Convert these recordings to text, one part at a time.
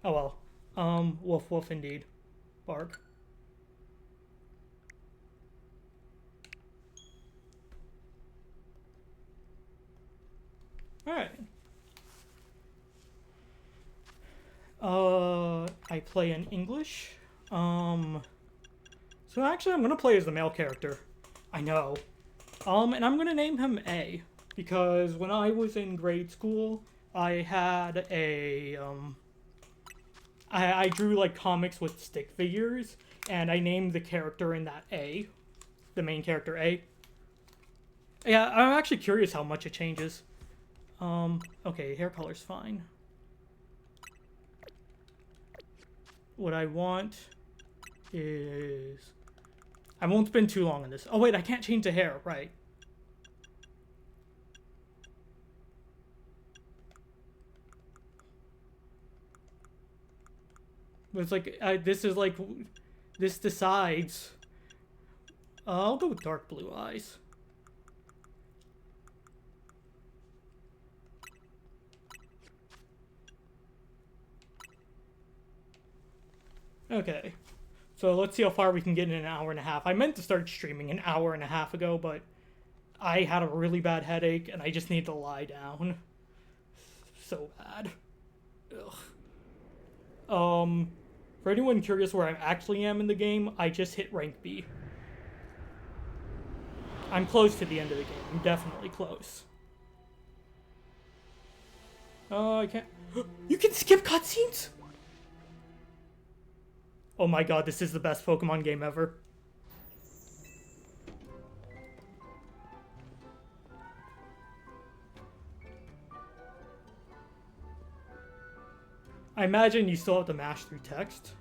Oh well. Woof woof indeed. Bark. Alright. I play in English. So actually I'm gonna play as the male character. I know. And I'm gonna name him A. Because when I was in grade school, I had I drew like comics with stick figures, and I named the character in that A. The main character A. Yeah, I'm actually curious how much it changes. Okay, hair color's fine. What I want is... I won't spend too long on this. Oh wait, I can't change the hair, right. But it's like, this is like... This decides... I'll go with dark blue eyes. Okay. So let's see how far we can get in an hour and a half. I meant to start streaming an hour and a half ago, but I had a really bad headache and I just need to lie down. So bad. Ugh. For anyone curious where I actually am in the game, I just hit rank B. I'm close to the end of the game. I'm definitely close. I can't... You can skip cutscenes?! Oh my god, this is the best Pokemon game ever. I imagine you still have to mash through text.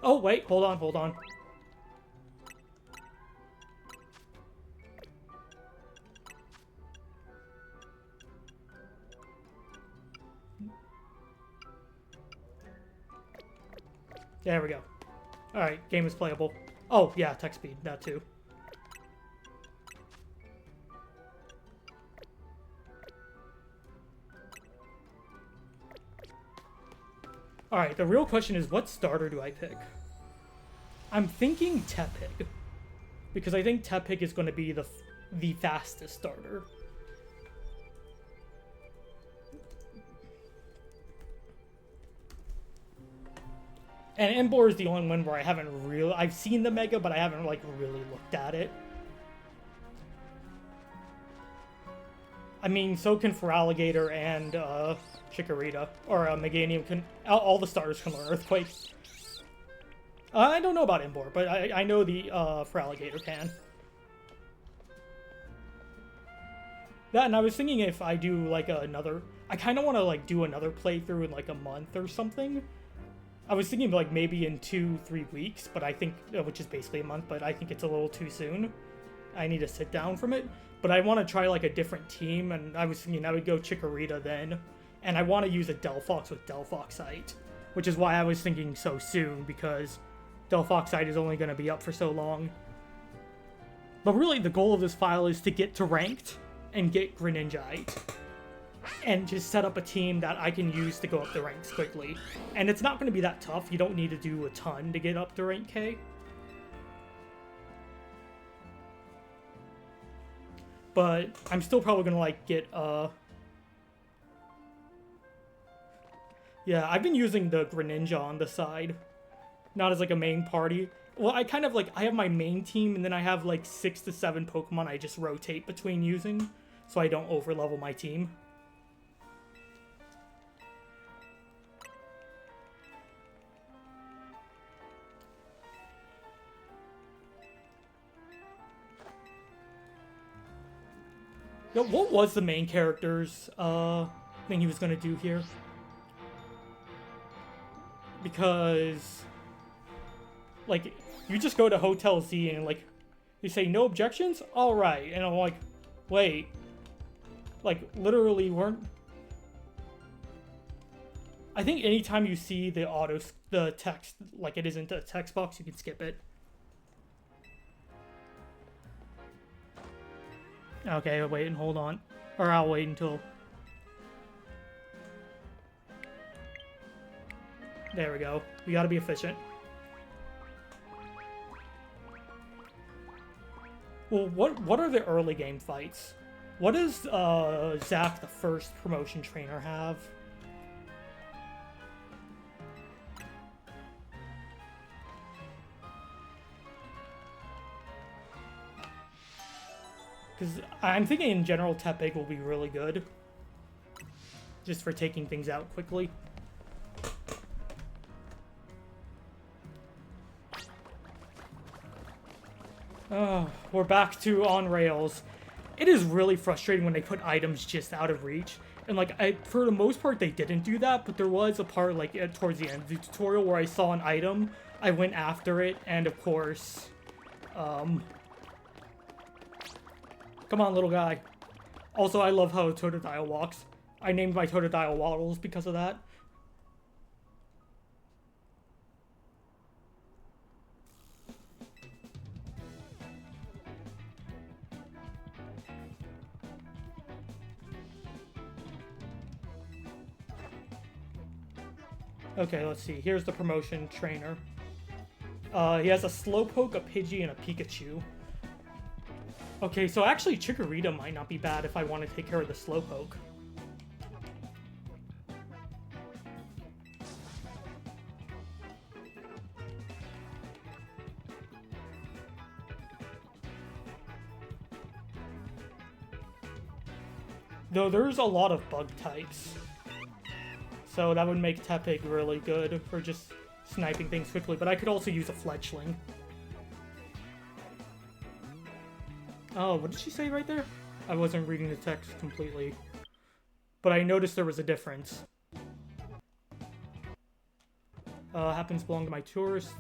Oh, wait, hold on, hold on. There we go. Alright, game is playable. Oh, yeah, text speed, that too. Alright, the real question is, what starter do I pick? I'm thinking Tepig. Because I think Tepig is going to be the fastest starter. And Emboar is the only one where I haven't really... I've seen the Mega, but I haven't, like, really looked at it. I mean, so can Feraligatr and, Chikorita. Or, Meganium can... All the starters can learn Earthquake. I don't know about Emboar, but I know the, Feraligatr can. That, and I was thinking if I do, like, another... I kind of want to, like, do another playthrough in, like, a month or something. I was thinking like maybe in 2-3 weeks, but I think, which is basically a month, but I think it's a little too soon. I need to sit down from it. But I want to try like a different team, and I was thinking I would go Chikorita then. And I want to use a Delphox with Delphoxite, which is why I was thinking so soon, because Delphoxite is only going to be up for so long. But really the goal of this file is to get to ranked and get Greninjite. And just set up a team that I can use to go up the ranks quickly. And it's not going to be that tough. You don't need to do a ton to get up to rank K. But I'm still probably going to, like, get, Yeah, I've been using the Greninja on the side. Not as, like, a main party. Well, I kind of, like, I have my main team, and then I have, like, 6 to 7 Pokemon I just rotate between using. So I don't overlevel my team. Yo, what was the main character's thing he was gonna do here? Because, like, you just go to Hotel Z and, like, you say no objections? Alright. And I'm like, wait. Like, literally weren't... I think anytime you see the text, like it isn't a text box, you can skip it. Okay, wait and hold on. Or I'll wait until... There we go. We gotta be efficient. Well, what are the early game fights? What does Zach, the first promotion trainer, have? Because I'm thinking in general Tepig will be really good. Just for taking things out quickly. Oh, we're back to on rails. It is really frustrating when they put items just out of reach. And like, for the most part, they didn't do that, but there was a part like towards the end of the tutorial where I saw an item, I went after it, and of course, come on, little guy. Also, I love how Totodile walks. I named my Totodile Waddles because of that. Okay, let's see. Here's the promotion trainer. He has a Slowpoke, a Pidgey, and a Pikachu. Okay, so actually Chikorita might not be bad if I want to take care of the Slowpoke. Though there's a lot of bug types. So that would make Tepig really good for just sniping things quickly, but I could also use a Fletchling. Oh, what did she say right there? I wasn't reading the text completely. But I noticed there was a difference. Happens belong to my tourist.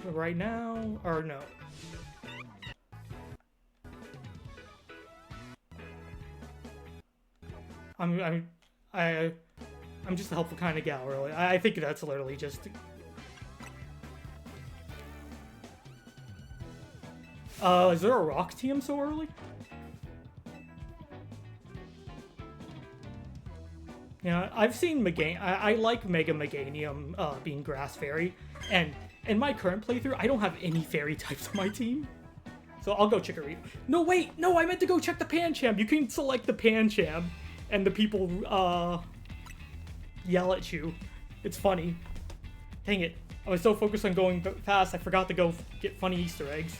Right now, or no. I'm just a helpful kind of gal, really. I think that's literally just... is there a rock team so early? Yeah, I've seen I like Mega Meganium being Grass Fairy, and in my current playthrough, I don't have any Fairy types on my team. So I'll go Chikorita. No, wait! No, I meant to go check the Pancham! You can select the Pancham, and the people, yell at you. It's funny. Dang it. I was so focused on going fast, I forgot to go get funny Easter eggs.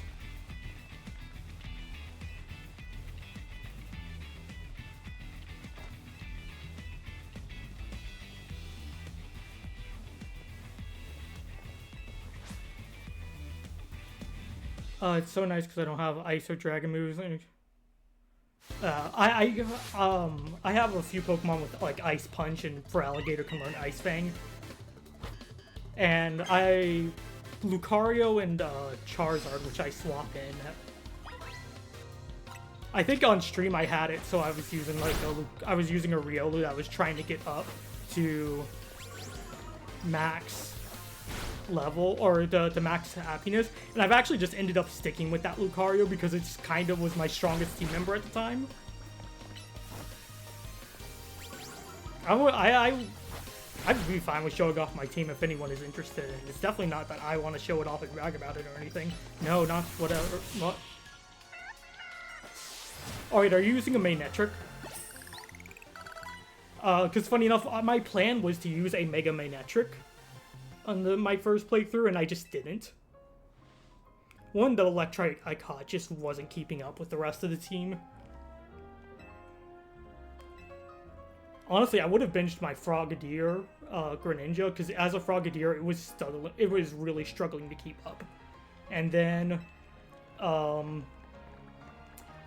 It's so nice because I don't have Ice or Dragon moves. I have a few Pokemon with like Ice Punch, and for Alligator can learn Ice Fang. And Lucario and Charizard, which I swap in. I think on stream I had it, so I was using like I was using a Riolu that was trying to get up to max level, or the max happiness, and I've actually just ended up sticking with that Lucario because it just kind of was my strongest team member at the time. I'd be fine with showing off my team if anyone is interested. It's definitely not that I want to show it off and brag about it or anything. No, not whatever. What? Alright, are you using a Manectric? Because funny enough, my plan was to use a Mega Manectric on my first playthrough, and I just didn't. One, the Electrike I caught just wasn't keeping up with the rest of the team. Honestly, I would have binged my Frogadier Greninja, because as a Frogadier, it was really struggling to keep up. And then,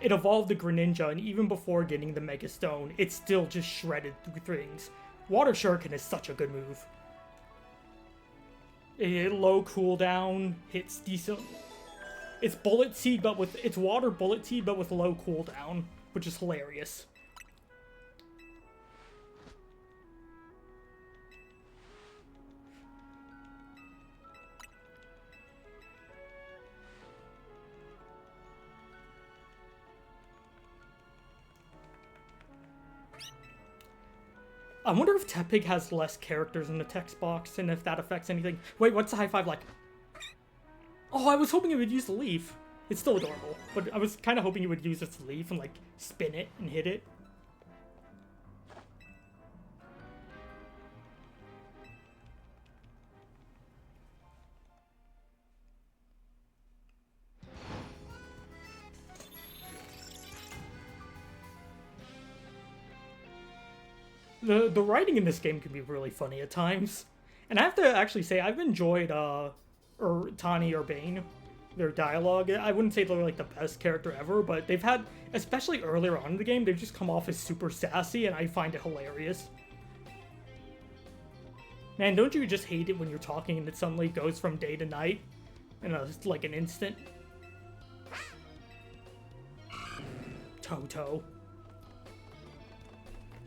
it evolved the Greninja, and even before getting the Mega Stone, it still just shredded through things. Water Shuriken is such a good move. Low cooldown, hits decent. It's Bullet Seed, but it's Water Bullet Seed, but with low cooldown, which is hilarious. I wonder if Tepig has less characters in the text box and if that affects anything. Wait, what's the high five like? Oh, I was hoping it would use the leaf. It's still adorable, but I was kind of hoping it would use its leaf and like spin it and hit it. The writing in this game can be really funny at times. And I have to actually say, I've enjoyed Tani or Bane, their dialogue. I wouldn't say they're like the best character ever, but they've had, especially earlier on in the game, they've just come off as super sassy, and I find it hilarious. Man, don't you just hate it when you're talking and it suddenly goes from day to night in like an instant? Toto.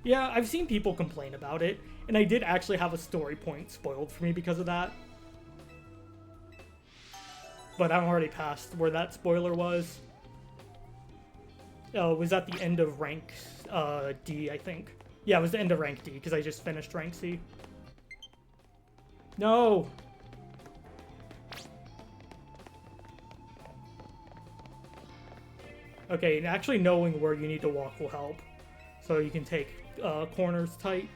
Yeah, I've seen people complain about it, and I did actually have a story point spoiled for me because of that. But I'm already past where that spoiler was. Oh, it was at the end of rank D, I think. Yeah, it was the end of rank D, because I just finished rank C. No! Okay, and actually knowing where you need to walk will help. So you can take corners tight.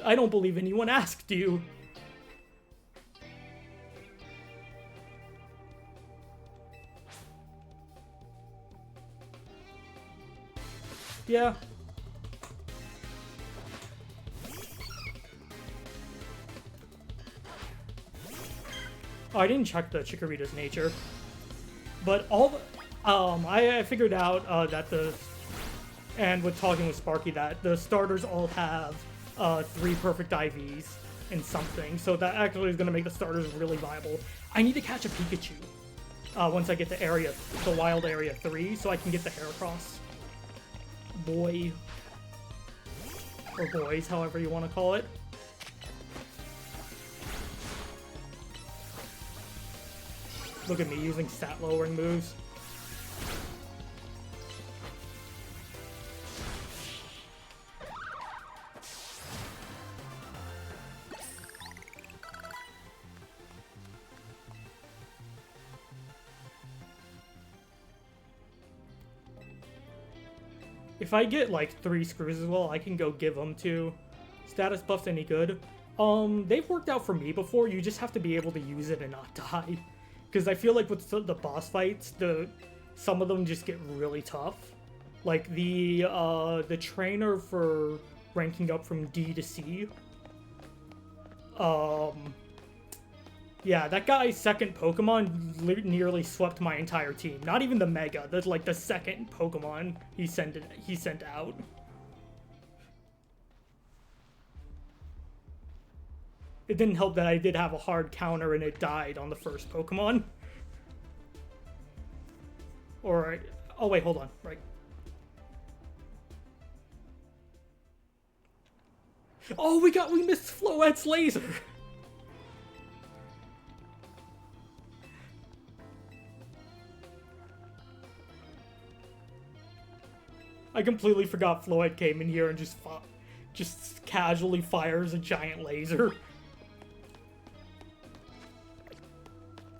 I don't believe anyone asked you. Yeah. Oh, I didn't check the Chikorita's nature. But all the... I figured out that and with talking with Sparky, that the starters all have 3 perfect IVs in something, so that actually is going to make the starters really viable. I need to catch a Pikachu once I get to the wild area 3, so I can get the Heracross. Boy. Or boys, however you want to call it. Look at me using stat lowering moves. If I get like 3 screws as well, I can go give them to status buffs any good. They've worked out for me before. You just have to be able to use it and not die. Because I feel like with the boss fights, some of them just get really tough. Like the trainer for ranking up from D to C. Yeah, that guy's second Pokemon nearly swept my entire team. Not even the Mega. That's like the second Pokemon he sent out. It didn't help that I did have a hard counter and it died on the first Pokemon. Or... Oh wait, hold on. Right. Oh, we missed Floette's laser! I completely forgot Floette came in here and just casually fires a giant laser.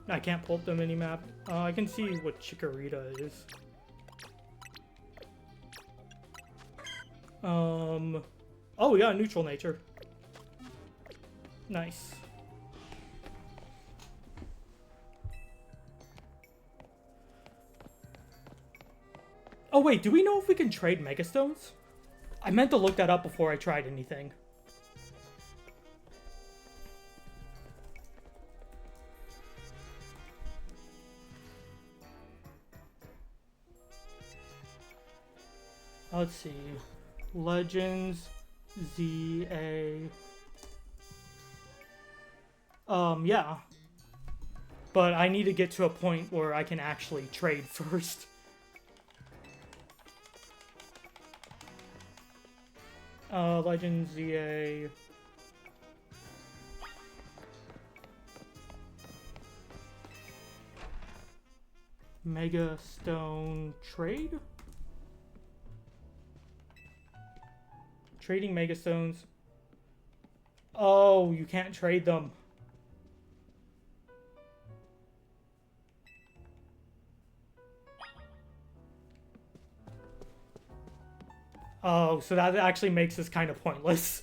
I can't pull up the minimap. I can see what Chikorita is. Oh, we got a neutral nature. Nice. Oh wait, do we know if we can trade Megastones? I meant to look that up before I tried anything. Let's see. Legends, ZA. Yeah. But I need to get to a point where I can actually trade first. Legends, ZA. Mega Stone trade? Trading Megastones. Oh, you can't trade them. Oh, so that actually makes this kind of pointless.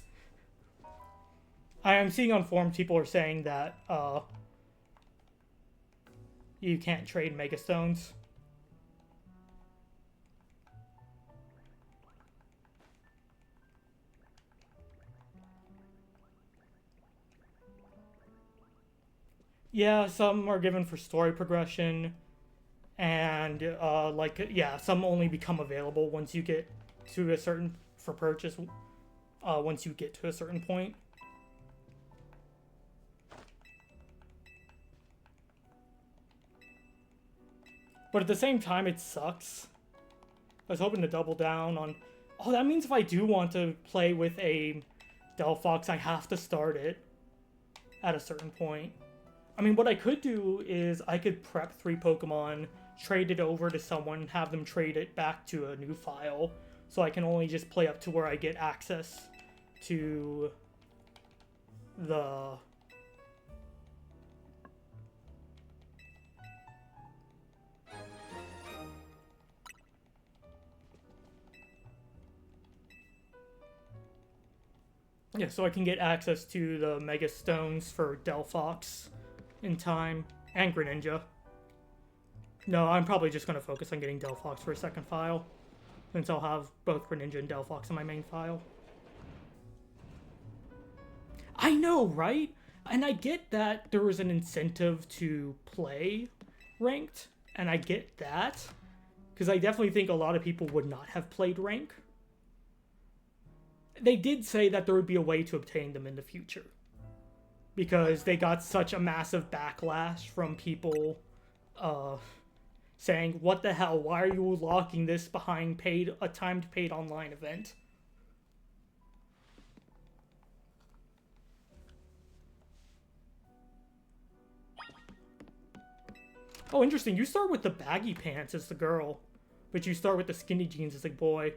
I am seeing on forums people are saying that you can't trade Megastones. Yeah, some are given for story progression, and yeah, some only become available once you get to a certain for purchase. Once you get to a certain point. But at the same time, it sucks. I was hoping to double down on... Oh, that means if I do want to play with a Delphox, I have to start it at a certain point. I mean, what I could do is I could prep 3 Pokemon, trade it over to someone, have them trade it back to a new file, so I can only just play up to where I get access to the... Yeah, so I can get access to the Mega Stones for Delphox in time, and Greninja. No, I'm probably just going to focus on getting Delphox for a second file, since I'll have both Greninja and Delphox in my main file. I know, right? And I get that there was an incentive to play ranked, and I get that, because I definitely think a lot of people would not have played rank. They did say that there would be a way to obtain them in the future, because they got such a massive backlash from people saying, what the hell, why are you locking this behind a timed paid online event? Oh, interesting. You start with the baggy pants as the girl, but you start with the skinny jeans as the boy.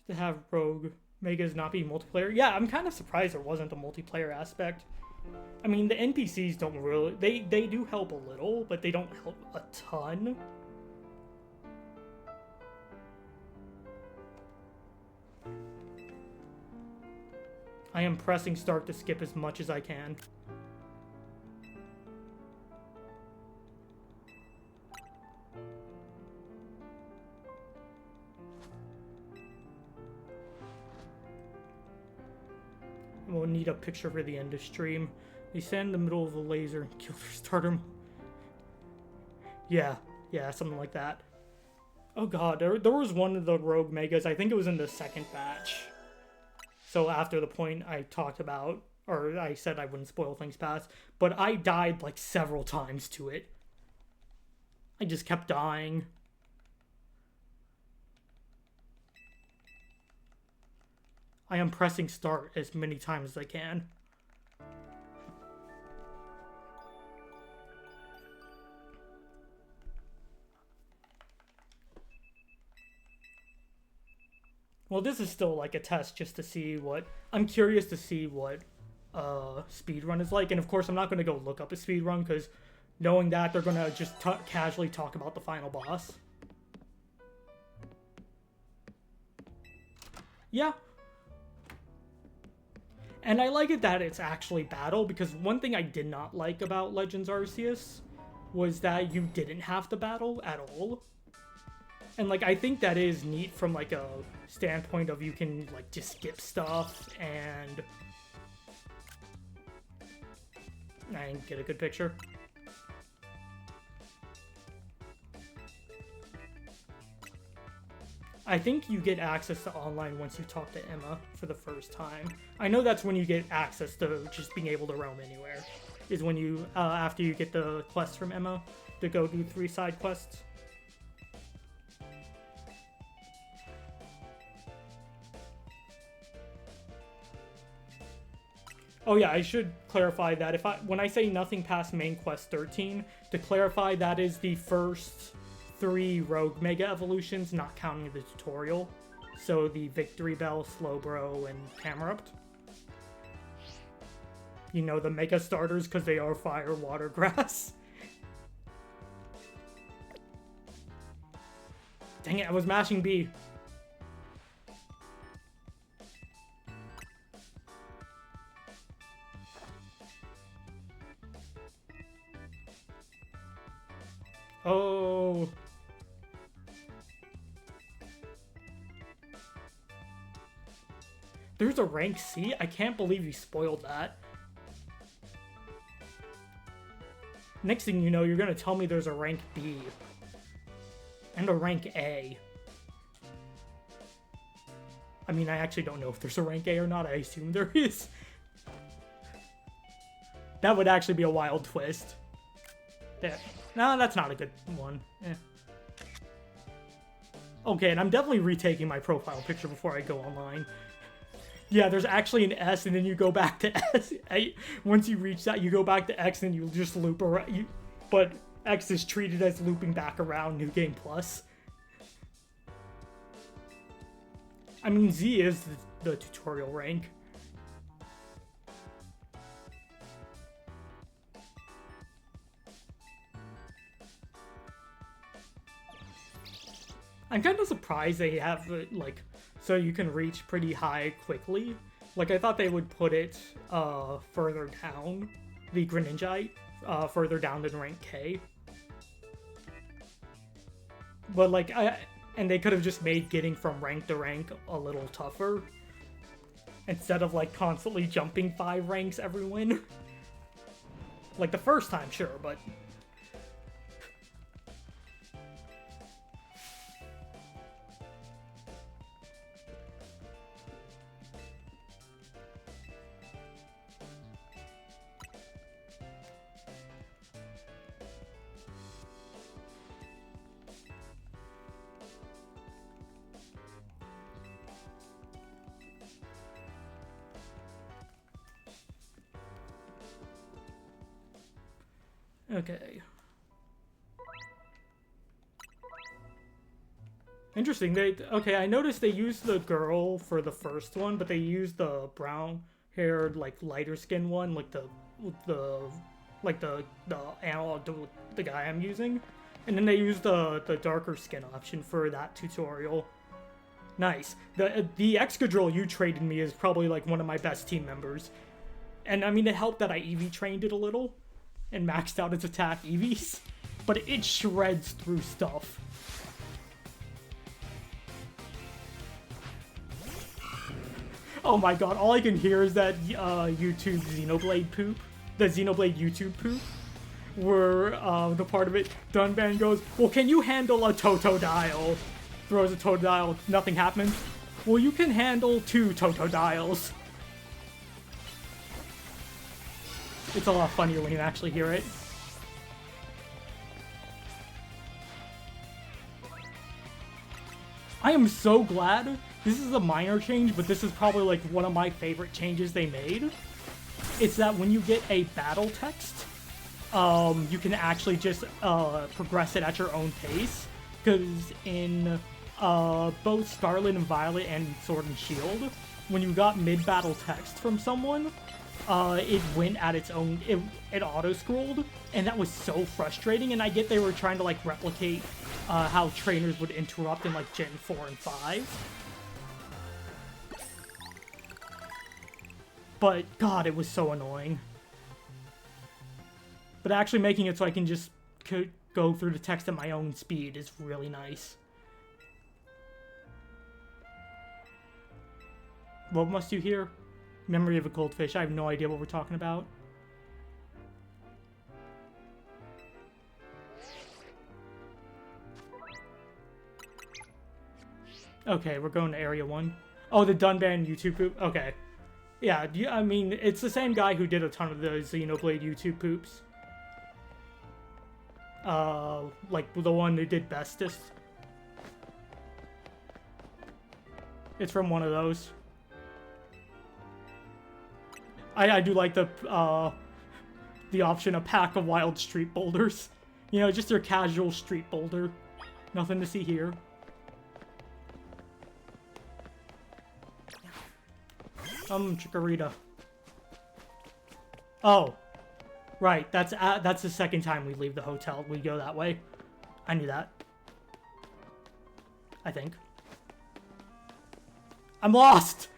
To have Rogue Megas not be multiplayer. Yeah, I'm kind of surprised there wasn't a multiplayer aspect. I mean, the NPCs don't really... They do help a little, but they don't help a ton. I am pressing start to skip as much as I can. We'll need a picture for the end of stream. They stand in the middle of a laser and kill their starter. Yeah, something like that. Oh god, there was one of the Rogue Megas, I think it was in the second batch. So after the point I talked about, or I said I wouldn't spoil things past, but I died like several times to it. I just kept dying. I am pressing start as many times as I can. Well, this is still like a test just to see what... I'm curious to see what speedrun is like. And of course, I'm not going to go look up a speedrun because knowing that, they're going to just casually talk about the final boss. Yeah. And I like it that it's actually battle, because one thing I did not like about Legends Arceus was that you didn't have to battle at all. And, like, I think that is neat from, like, a standpoint of you can, like, just skip stuff and... I didn't get a good picture. I think you get access to online once you talk to Emma for the first time. I know that's when you get access to just being able to roam anywhere. Is when you, after you get the quest from Emma, to go do 3 side quests. Oh yeah, I should clarify that when I say nothing past main quest 13, to clarify that is the first 3 Rogue Mega Evolutions, not counting the tutorial. So the Victory Bell, Slowbro, and Camerupt. You know, the Mega Starters because they are Fire, Water, Grass. Dang it, I was mashing B. Oh. There's a rank C? I can't believe you spoiled that. Next thing you know, you're gonna tell me there's a rank B. And a rank A. I mean, I actually don't know if there's a rank A or not. I assume there is. That would actually be a wild twist. There. No, that's not a good one. Okay, and I'm definitely retaking my profile picture before I go online. Yeah, there's actually an S, and then you go back to S. Once you reach that, you go back to X, and you just loop around. But X is treated as looping back around New Game Plus. I mean, Z is the tutorial rank. I'm kind of surprised they have it, like, so you can reach pretty high quickly. Like, I thought they would put it further down, the Greninjite, further down than rank K. But, like, and they could have just made getting from rank to rank a little tougher. Instead of, like, constantly jumping 5 ranks every win. Like, the first time, sure, but... Okay. Interesting. Okay, I noticed they used the girl for the first one, but they used the brown-haired, like, lighter-skinned one, like the analog to the guy I'm using. And then they used the darker skin option for that tutorial. Nice. The Excadrill you traded me is probably, like, one of my best team members. And, I mean, it helped that I EV trained it a little and maxed out its attack EVs, but it shreds through stuff. Oh my god, all I can hear is that YouTube Xenoblade poop. The Xenoblade YouTube poop. Where the part of it, Dunban goes, well, can you handle a Totodile? Throws a Totodile, nothing happens. Well, you can handle 2 Totodiles. It's a lot funnier when you actually hear it. I am so glad. This is a minor change, but this is probably like one of my favorite changes they made. It's that when you get a battle text, you can actually just progress it at your own pace. Because in both Scarlet and Violet and Sword and Shield, when you got mid-battle text from someone, it went at its own, it auto-scrolled, and that was so frustrating, and I get they were trying to, like, replicate how trainers would interrupt in, like, Gen 4 and 5. But, God, it was so annoying. But actually making it so I can just go through the text at my own speed is really nice. What must you hear? Memory of a Goldfish. I have no idea what we're talking about. Okay, we're going to Area 1. Oh, the Dunban YouTube poop? Okay. Yeah, I mean, it's the same guy who did a ton of the Xenoblade YouTube poops. Like the one who did Bestest. It's from one of those. I do like the option, a pack of wild street boulders. You know, just your casual street boulder. Nothing to see here. Chikorita. Oh. Right, that's the second time we leave the hotel. We go that way. I knew that. I think. I'm lost!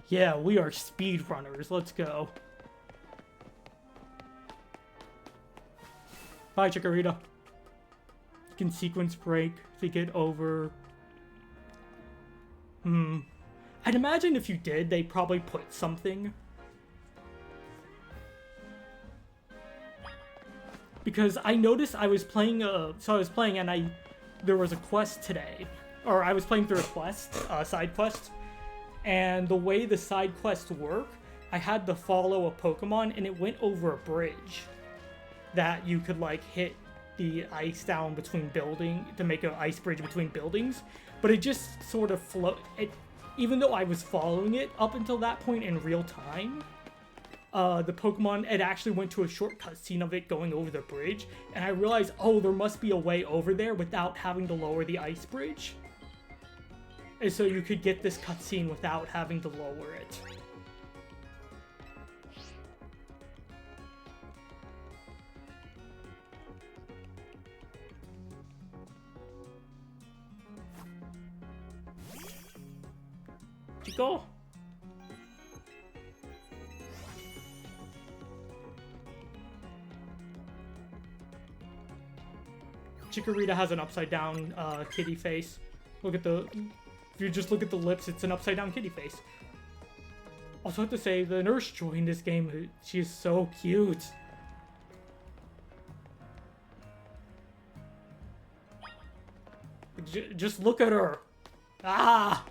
Yeah, we are speedrunners. Let's go. Bye, Chikorita. You can sequence break to get over. I'd imagine if you did, they'd probably put something. Because I noticed I was playing and there was a quest today. Or I was playing through a quest, side quest. And the way the side quests work, I had to follow a Pokemon and it went over a bridge. That you could like hit the ice down between to make an ice bridge between buildings. But it just sort of even though I was following it up until that point in real time, the Pokemon, it actually went to a short cutscene of it going over the bridge, and I realized, oh, there must be a way over there without having to lower the ice bridge. And so you could get this cutscene without having to lower it. Chico? Chikorita has an upside down kitty face. Look at the... If you just look at the lips, it's an upside down kitty face. Also have to say, the nurse joined this game. She is so cute. Just look at her. Ah!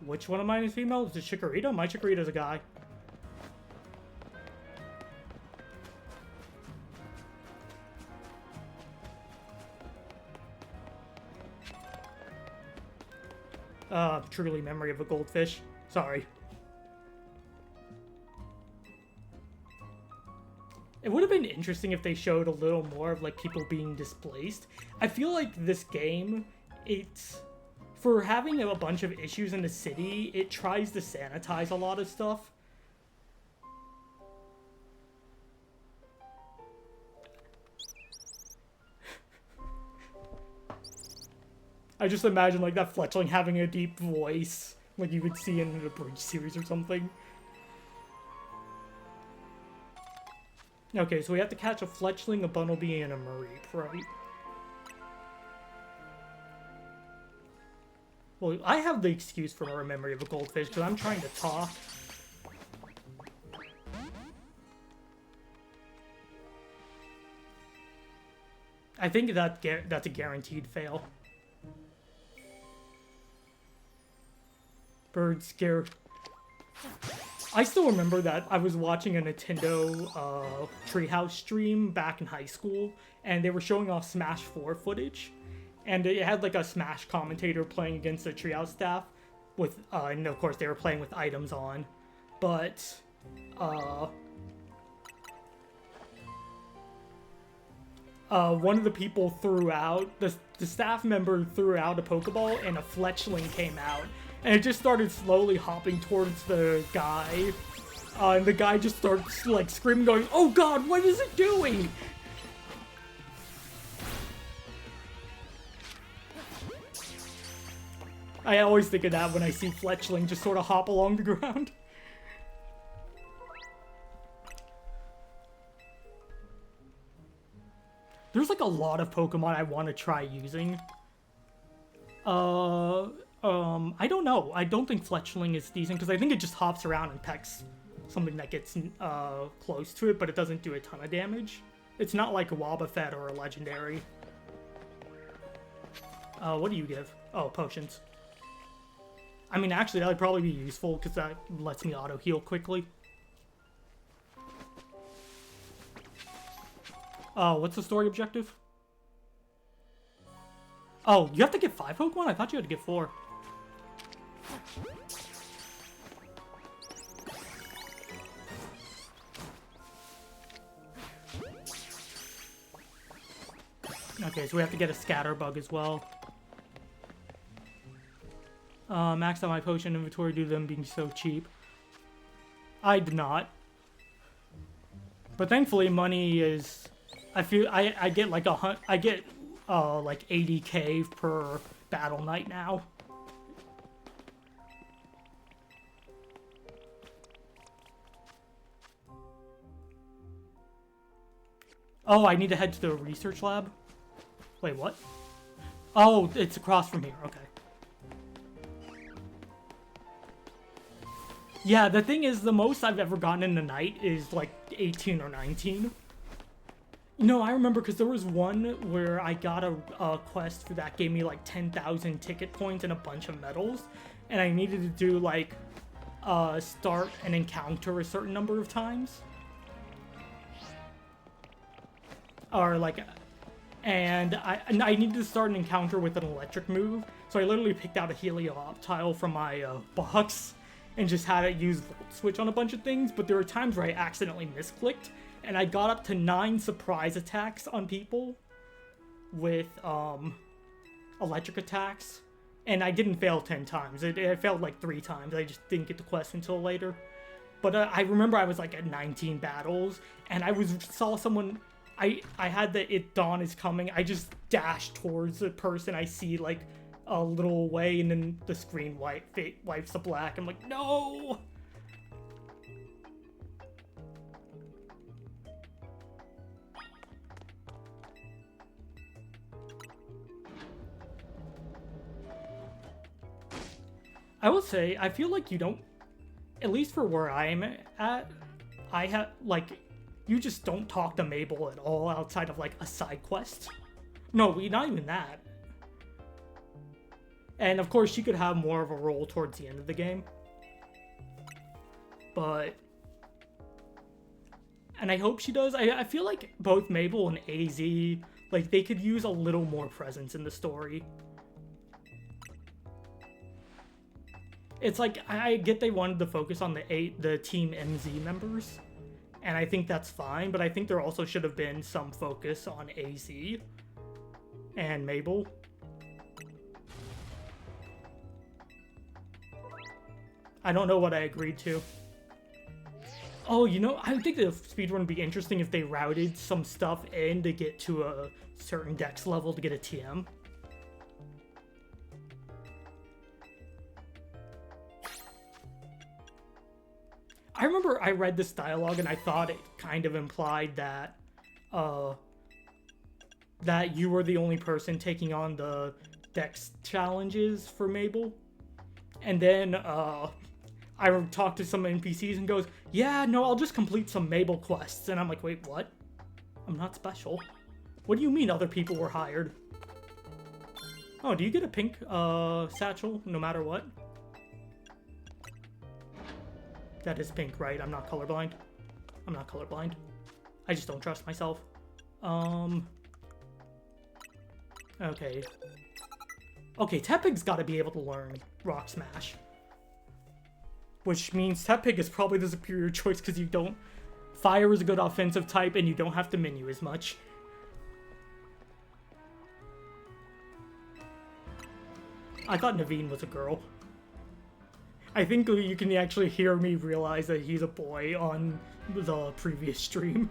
Which one of mine is female? Is it Chikorita? My Chikorita's a guy. Truly memory of a goldfish. Sorry. It would have been interesting if they showed a little more of, like, people being displaced. I feel like this game, for having a bunch of issues in the city, it tries to sanitize a lot of stuff. I just imagine, like, that Fletchling having a deep voice, like you would see in the Bridge series or something. Okay, so we have to catch a Fletchling, a Bunnelby, and a Mareep, right? Well, I have the excuse for a memory of a goldfish, because I'm trying to talk. I think that's a guaranteed fail. Bird scare. I still remember that I was watching a Nintendo Treehouse stream back in high school, and they were showing off Smash 4 footage, and it had like a Smash commentator playing against the Treehouse staff, with and of course they were playing with items on, but one of the people threw out the staff member threw out a Pokeball, and a Fletchling came out. And it just started slowly hopping towards the guy. And the guy just starts, like, screaming, going, "Oh god, what is it doing?" I always think of that when I see Fletchling just sort of hop along the ground. There's, like, a lot of Pokemon I want to try using. I don't know. I don't think Fletchling is decent, because I think it just hops around and pecks something that gets close to it, but it doesn't do a ton of damage. It's not like a Wobbuffet or a Legendary. What do you give? Oh, potions. I mean, actually, that would probably be useful, because that lets me auto-heal quickly. What's the story objective? Oh, you have to get 5 Pokemon? I thought you had to get 4. Okay, so we have to get a Scatterbug as well. Maxed out my potion inventory due to them being so cheap. I did not. But thankfully, money is... I feel I get like I get like 80k per battle night now. Oh, I need to head to the research lab. Wait, what? Oh, it's across from here. Okay. Yeah, the thing is, the most I've ever gotten in a night is like 18 or 19. You know, I remember because there was one where I got a quest for that gave me like 10,000 ticket points and a bunch of medals, and I needed to do like start an encounter a certain number of times, or like, and I needed to start an encounter with an electric move, so I literally picked out a Helioptile from my box and just had it use Volt Switch on a bunch of things. But there were times where I accidentally misclicked, and I got up to 9 surprise attacks on people with electric attacks, and I didn't fail 10 times. I failed like 3 times. I just didn't get the quest until later. But I remember I was like at 19 battles, and saw someone. I had the It Dawn is coming. I just dashed towards the person I see like a little way, and then the screen wipes to black. I'm like, no! I will say, I feel like you don't, at least for where I'm at, I have, like, you just don't talk to Mabel at all outside of, like, a side quest. No, not even that. And, of course, she could have more of a role towards the end of the game. But... and I hope she does. I feel like both Mabel and AZ, like, they could use a little more presence in the story. It's like, I get they wanted to focus on the Team MZ members, and I think that's fine, but I think there also should have been some focus on AZ and Mabel. I don't know what I agreed to. Oh, you know, I think the speedrun would be interesting if they routed some stuff in to get to a certain dex level to get a TM. I remember I read this dialogue and I thought it kind of implied that that you were the only person taking on the dex challenges for Mabel. And then I talked to some NPCs and goes, yeah, no, I'll just complete some Mabel quests. And I'm like, wait, what? I'm not special. What do you mean other people were hired? Oh, do you get a pink satchel no matter what? That is pink, right? I'm not colorblind. I'm not colorblind. I just don't trust myself. Okay. Okay, Tepig's got to be able to learn Rock Smash. Which means Tepig is probably the superior choice because you don't... Fire is a good offensive type and you don't have to menu as much. I thought Naveen was a girl. I think you can actually hear me realize that he's a boy on the previous stream.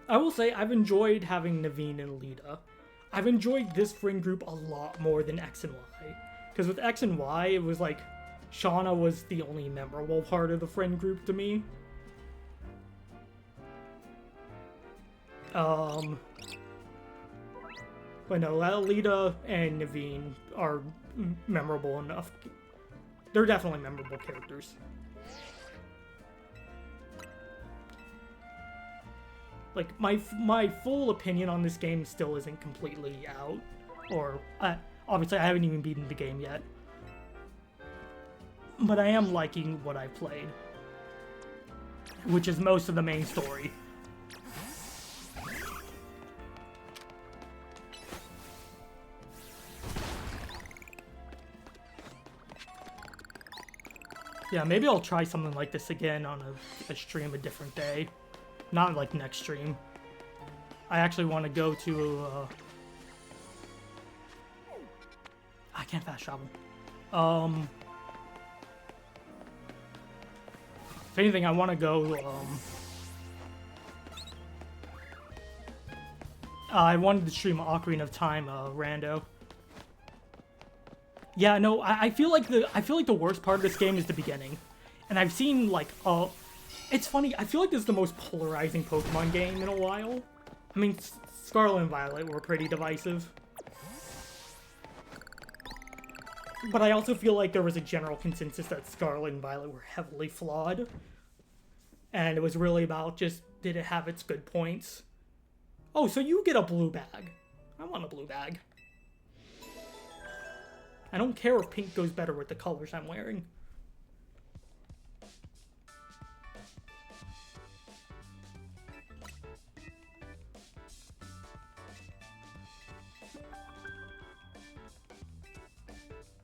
I will say, I've enjoyed having Naveen and Lita. I've enjoyed this friend group a lot more than X and Y. Because with X and Y, it was like, Shauna was the only memorable part of the friend group to me. But no, Lita and Naveen are memorable enough. They're definitely memorable characters. Like, my full opinion on this game still isn't completely out. Or, obviously I haven't even beaten the game yet. But I am liking what I've played. which is most of the main story. Yeah, maybe I'll try something like this again on a stream a different day. Not like next stream. I actually want to go to, I can't fast travel. If anything, I want to go, I wanted to stream Ocarina of Time, rando. Yeah, no, I feel like the worst part of this game is the beginning. And I've seen, like, it's funny, I feel like this is the most polarizing Pokemon game in a while. I mean, Scarlet and Violet were pretty divisive. But I also feel like there was a general consensus that Scarlet and Violet were heavily flawed. And it was really about just, did it have its good points? Oh, so you get a blue bag. I want a blue bag. I don't care if pink goes better with the colors I'm wearing.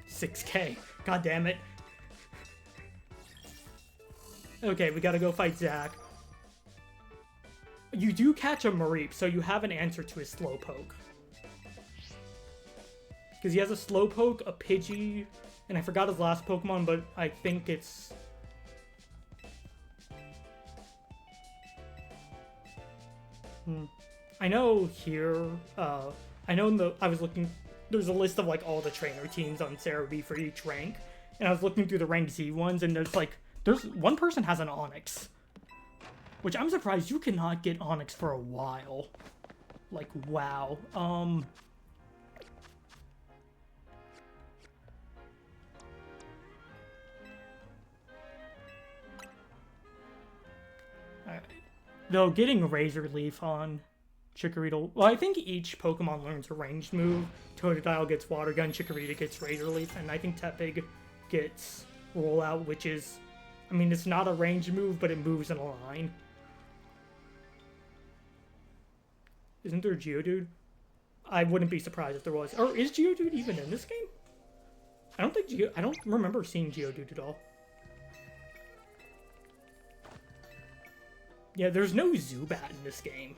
$6K. God damn it. Okay, we gotta go fight Zack. You do catch a Mareep, so you have an answer to his Slowpoke. Because he has a Slowpoke, a Pidgey, and I forgot his last Pokemon, but I think it's... I know here, I know I was looking, there's a list of like all the trainer teams on Cerebi for each rank, and I was looking through the rank Z ones, and there's one person has an Onix. Which I'm surprised you cannot get Onix for a while. Like, wow. Though getting Razor Leaf on Chikorita... Well, I think each Pokemon learns a ranged move. Totodile gets Water Gun, Chikorita gets Razor Leaf, and I think Tepig gets Rollout, which is... I mean, it's not a ranged move, but it moves in a line. Isn't there Geodude? I wouldn't be surprised if there was. Or is Geodude even in this game? I don't remember seeing Geodude at all. Yeah, there's no Zubat in this game.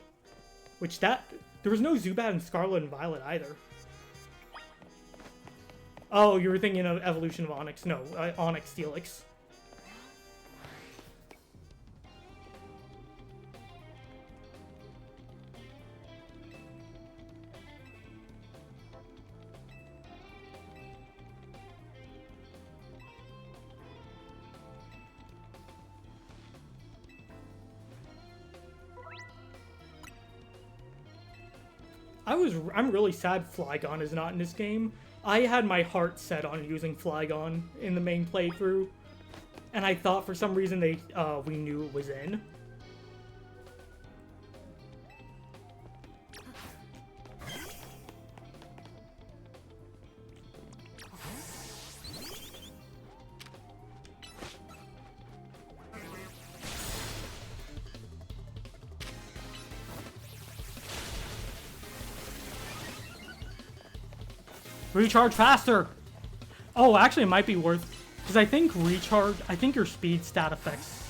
There was no Zubat in Scarlet and Violet either. Oh, you were thinking of Evolution of Onix. No, Onix Steelix. I'm really sad Flygon is not in this game. I had my heart set on using Flygon in the main playthrough, and I thought for some reason we knew it was in. Recharge faster! Oh, actually it might be worth... Because I think your speed stat affects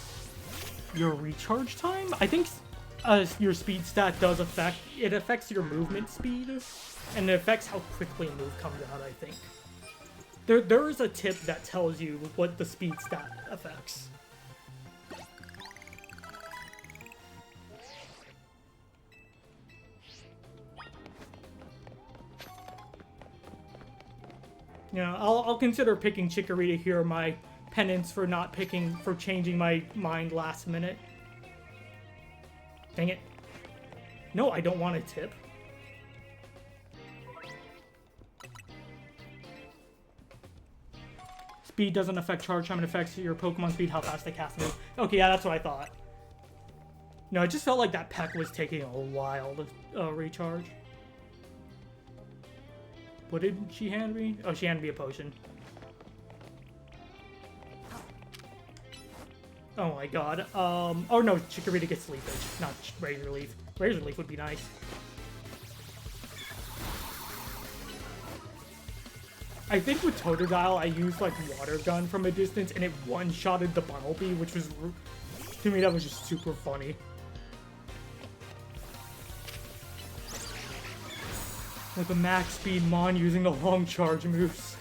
your recharge time? I think your speed stat does affect... It affects your movement speed, and it affects how quickly a move comes out, I think. There is a tip that tells you what the speed stat affects. Yeah, I'll consider picking Chikorita here, my penance for changing my mind last minute. Dang it. No, I don't want a tip. Speed doesn't affect charge time, it affects your Pokemon speed, how fast they cast move. Okay, yeah, that's what I thought. No, it just felt like that Peck was taking a while to recharge. What did she hand me? Oh, she handed me a potion. Oh my god. Oh no, Chikorita gets Leafage, not Razor Leaf. Razor Leaf would be nice. I think with Totodile, I used like Water Gun from a distance, and it one-shotted the Bunnelby, which was, to me, that was just super funny. With a max speed Mon using the long charge moves.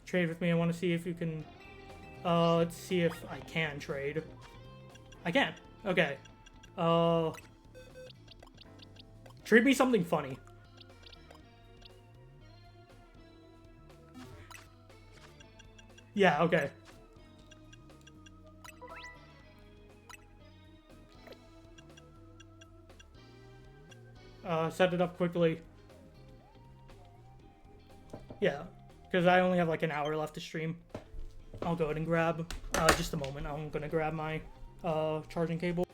Trade with me. I want to see if you can... let's see if I can trade. I can. Okay. Trade me something funny. Yeah, okay. Set it up quickly. Yeah. Because I only have like an hour left to stream. I'll go ahead and grab, just a moment, I'm gonna grab my, charging cable.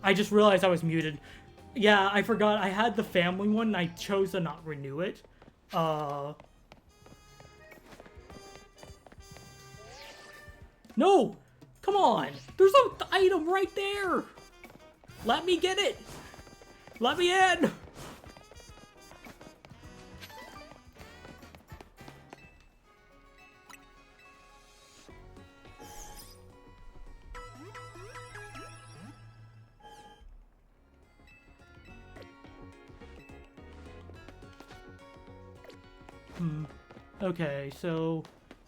I just realized I was muted. Yeah, I forgot. I had the family one, and I chose to not renew it. No! Come on! There's an item right there! Let me get it! Let me in! Okay, so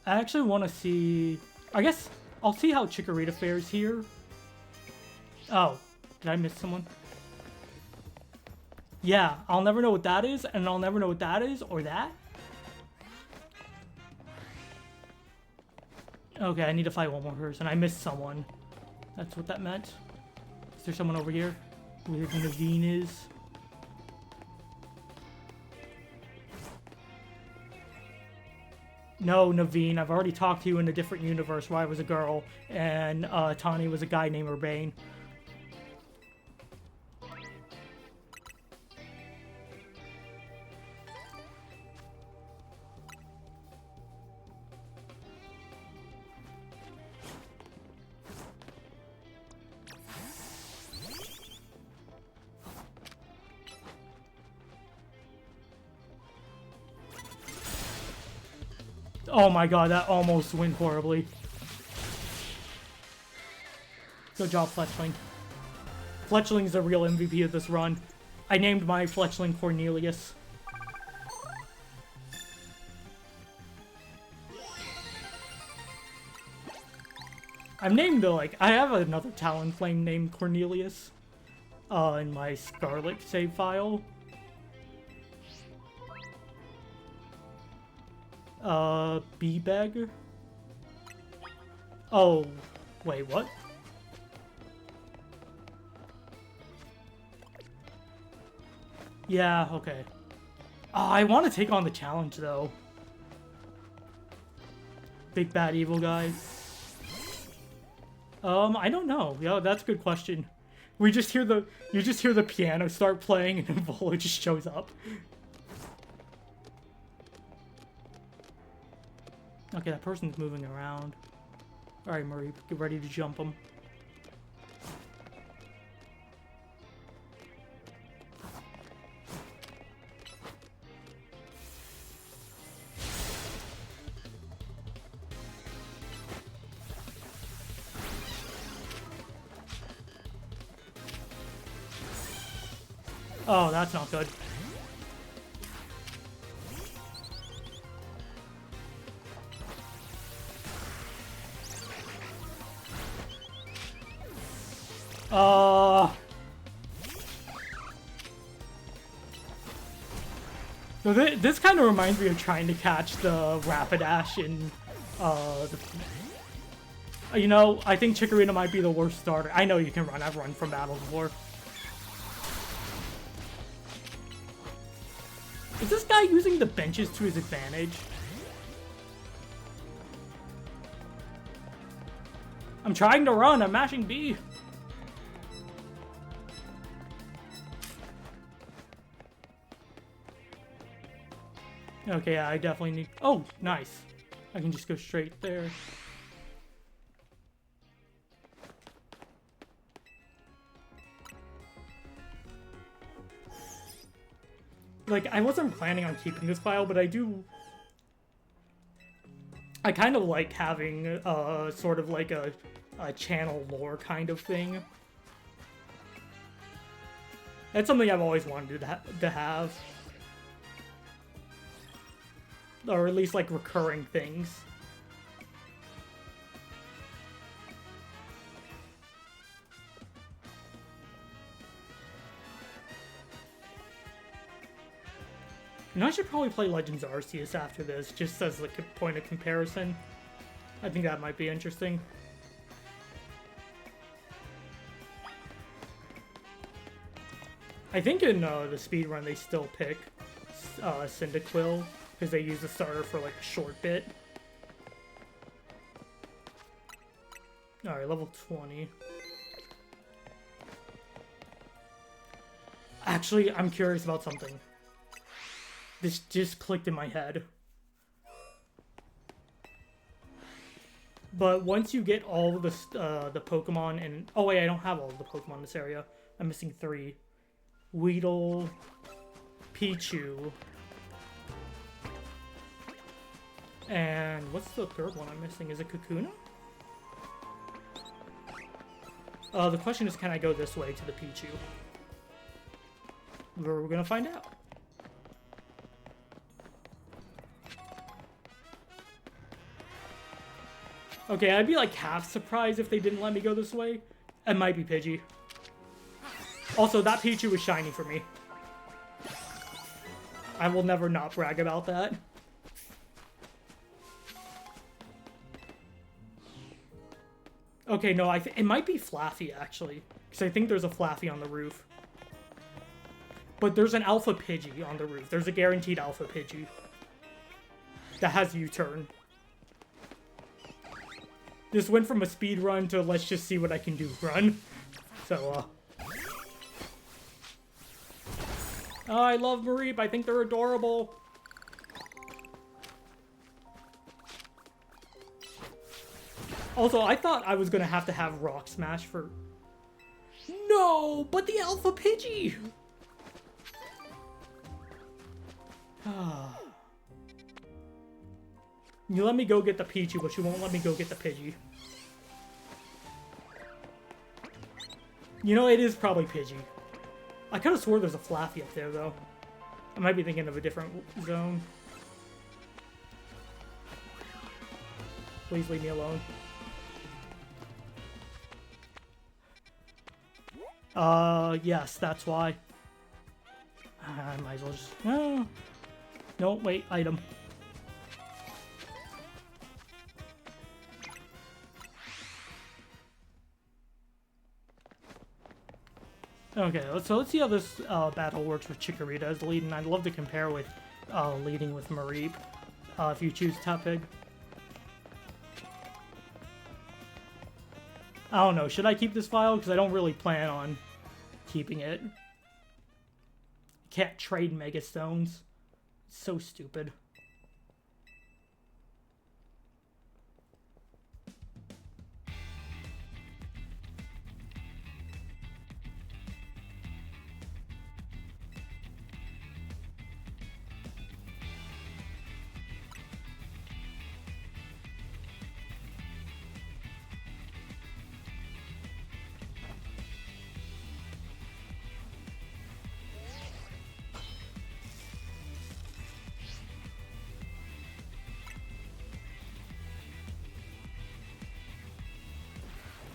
I actually want to see... I guess I'll see how Chikorita fares here. Oh, did I miss someone? Yeah, I'll never know what that is, and I'll never know what that is, or that. Okay, I need to fight one more person. I missed someone. That's what that meant. Is there someone over here? Where Naveen is? No, Naveen, I've already talked to you in a different universe where I was a girl, and Tani was a guy named Urbane. Oh my god, that almost went horribly. Good job, Fletchling. Fletchling's the real MVP of this run. I named my Fletchling Cornelius. I'm named like, I have another Talonflame named Cornelius in my Scarlet save file. B-Bag? Oh, wait, what? Yeah, okay. Oh, I want to take on the challenge, though. Big bad evil guys. I don't know. Yeah, that's a good question. You just hear the piano start playing and then Volo just shows up. Okay, that person's moving around. Alright, Marie, get ready to jump him. Oh, that's not good. So this kind of reminds me of trying to catch the Rapidash in, you know, I think Chikorita might be the worst starter. I know you can run. I've run from battles before. Is this guy using the benches to his advantage? I'm trying to run. I'm mashing B. Okay, I definitely need... Oh, nice. I can just go straight there. Like, I wasn't planning on keeping this file, but I kind of like having, sort of like a channel lore kind of thing. That's something I've always wanted to have. Or at least, like, recurring things. You know, I should probably play Legends Arceus after this, just as like a point of comparison. I think that might be interesting. I think in the speedrun they still pick Cyndaquil, because they use the starter for like a short bit. Alright, level 20. Actually, I'm curious about something. This just clicked in my head. But once you get all the Pokemon and... Oh wait, I don't have all of the Pokemon in this area. I'm missing 3. Weedle, Pichu, and what's the third one I'm missing? Is it Kakuna? The question is, can I go this way to the Pichu? We're gonna find out. Okay, I'd be like half surprised if they didn't let me go this way. It might be Pidgey. Also, that Pichu was shiny for me. I will never not brag about that. Okay, no, it might be Flaffy, actually. Because I think there's a Flaffy on the roof. But there's an Alpha Pidgey on the roof. There's a guaranteed Alpha Pidgey. That has U-turn. This went from a speed run to let's just see what I can do run. So, oh, I love Mareep. I think they're adorable. Also, I thought I was going to have Rock Smash for... No, but the Alpha Pidgey! You let me go get the Pichu, but you won't let me go get the Pidgey. You know, it is probably Pidgey. I could have swore there's a Flaffy up there, though. I might be thinking of a different zone. Please leave me alone. Yes, that's why. I might as well just... Oh. No, wait, item. Okay, so let's see how this battle works with Chikorita as lead, and I'd love to compare with leading with Mareep if you choose Tepig. I don't know. Should I keep this file? Because I don't really plan on keeping it. Can't trade Mega Stones. So stupid.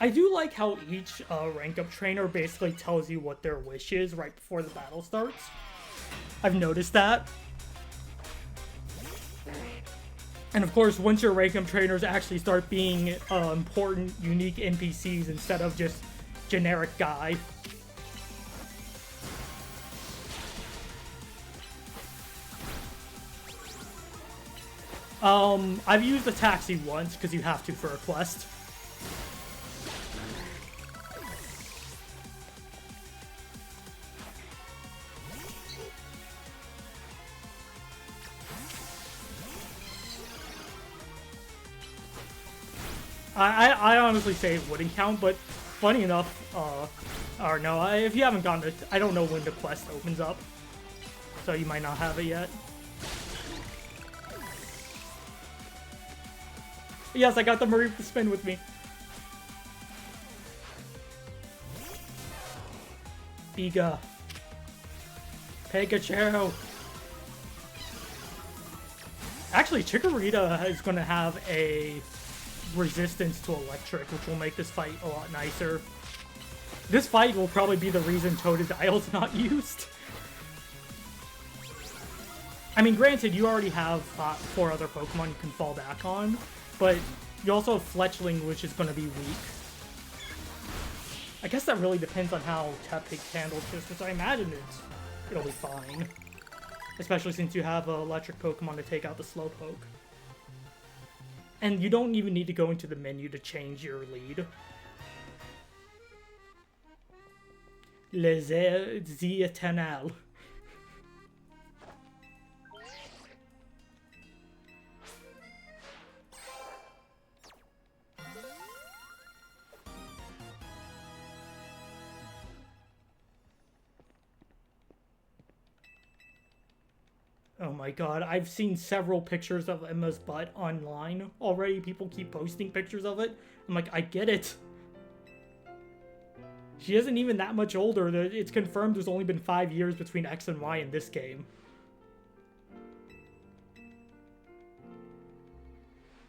I do like how each rank up trainer basically tells you what their wish is right before the battle starts. I've noticed that. And of course, once your rank up trainers actually start being important, unique NPCs instead of just generic guy. I've used the taxi once because you have to for a quest. I honestly say it wouldn't count, but funny enough, or no, if you haven't gotten it, I don't know when the quest opens up, so you might not have it yet. Yes, I got the Mareep to spin with me. Biga. Pikachu. Actually, Chikorita is going to have a resistance to electric, which will make this fight a lot nicer. This fight will probably be the reason Totodile's not used. I mean, granted, you already have 4 other Pokemon you can fall back on, but you also have Fletchling, which is going to be weak. I guess that really depends on how Tepig handles this, because I imagine it'll be fine. Especially since you have an electric Pokemon to take out the Slowpoke. And you don't even need to go into the menu to change your lead. Les Éternels. Oh my god, I've seen several pictures of Emma's butt online already. People keep posting pictures of it. I'm like, I get it. She isn't even that much older. It's confirmed there's only been 5 years between X and Y in this game.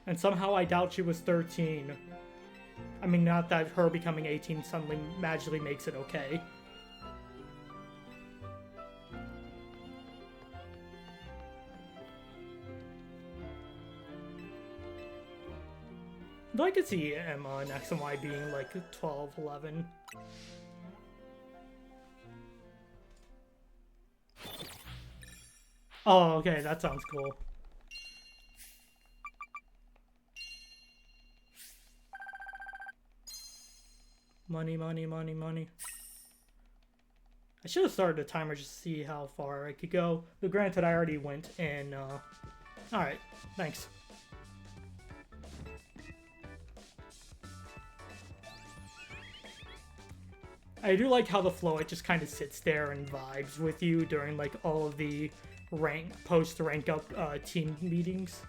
And somehow I doubt she was 13. I mean, not that her becoming 18 suddenly magically makes it okay. Though I could see Emma and X and Y being like 12, 11. Oh, okay, that sounds cool. Money, money, money, money. I should have started a timer just to see how far I could go. But granted, I already went in, Alright, thanks. I do like how the Floette just kind of sits there and vibes with you during like all of the post-rank up team meetings.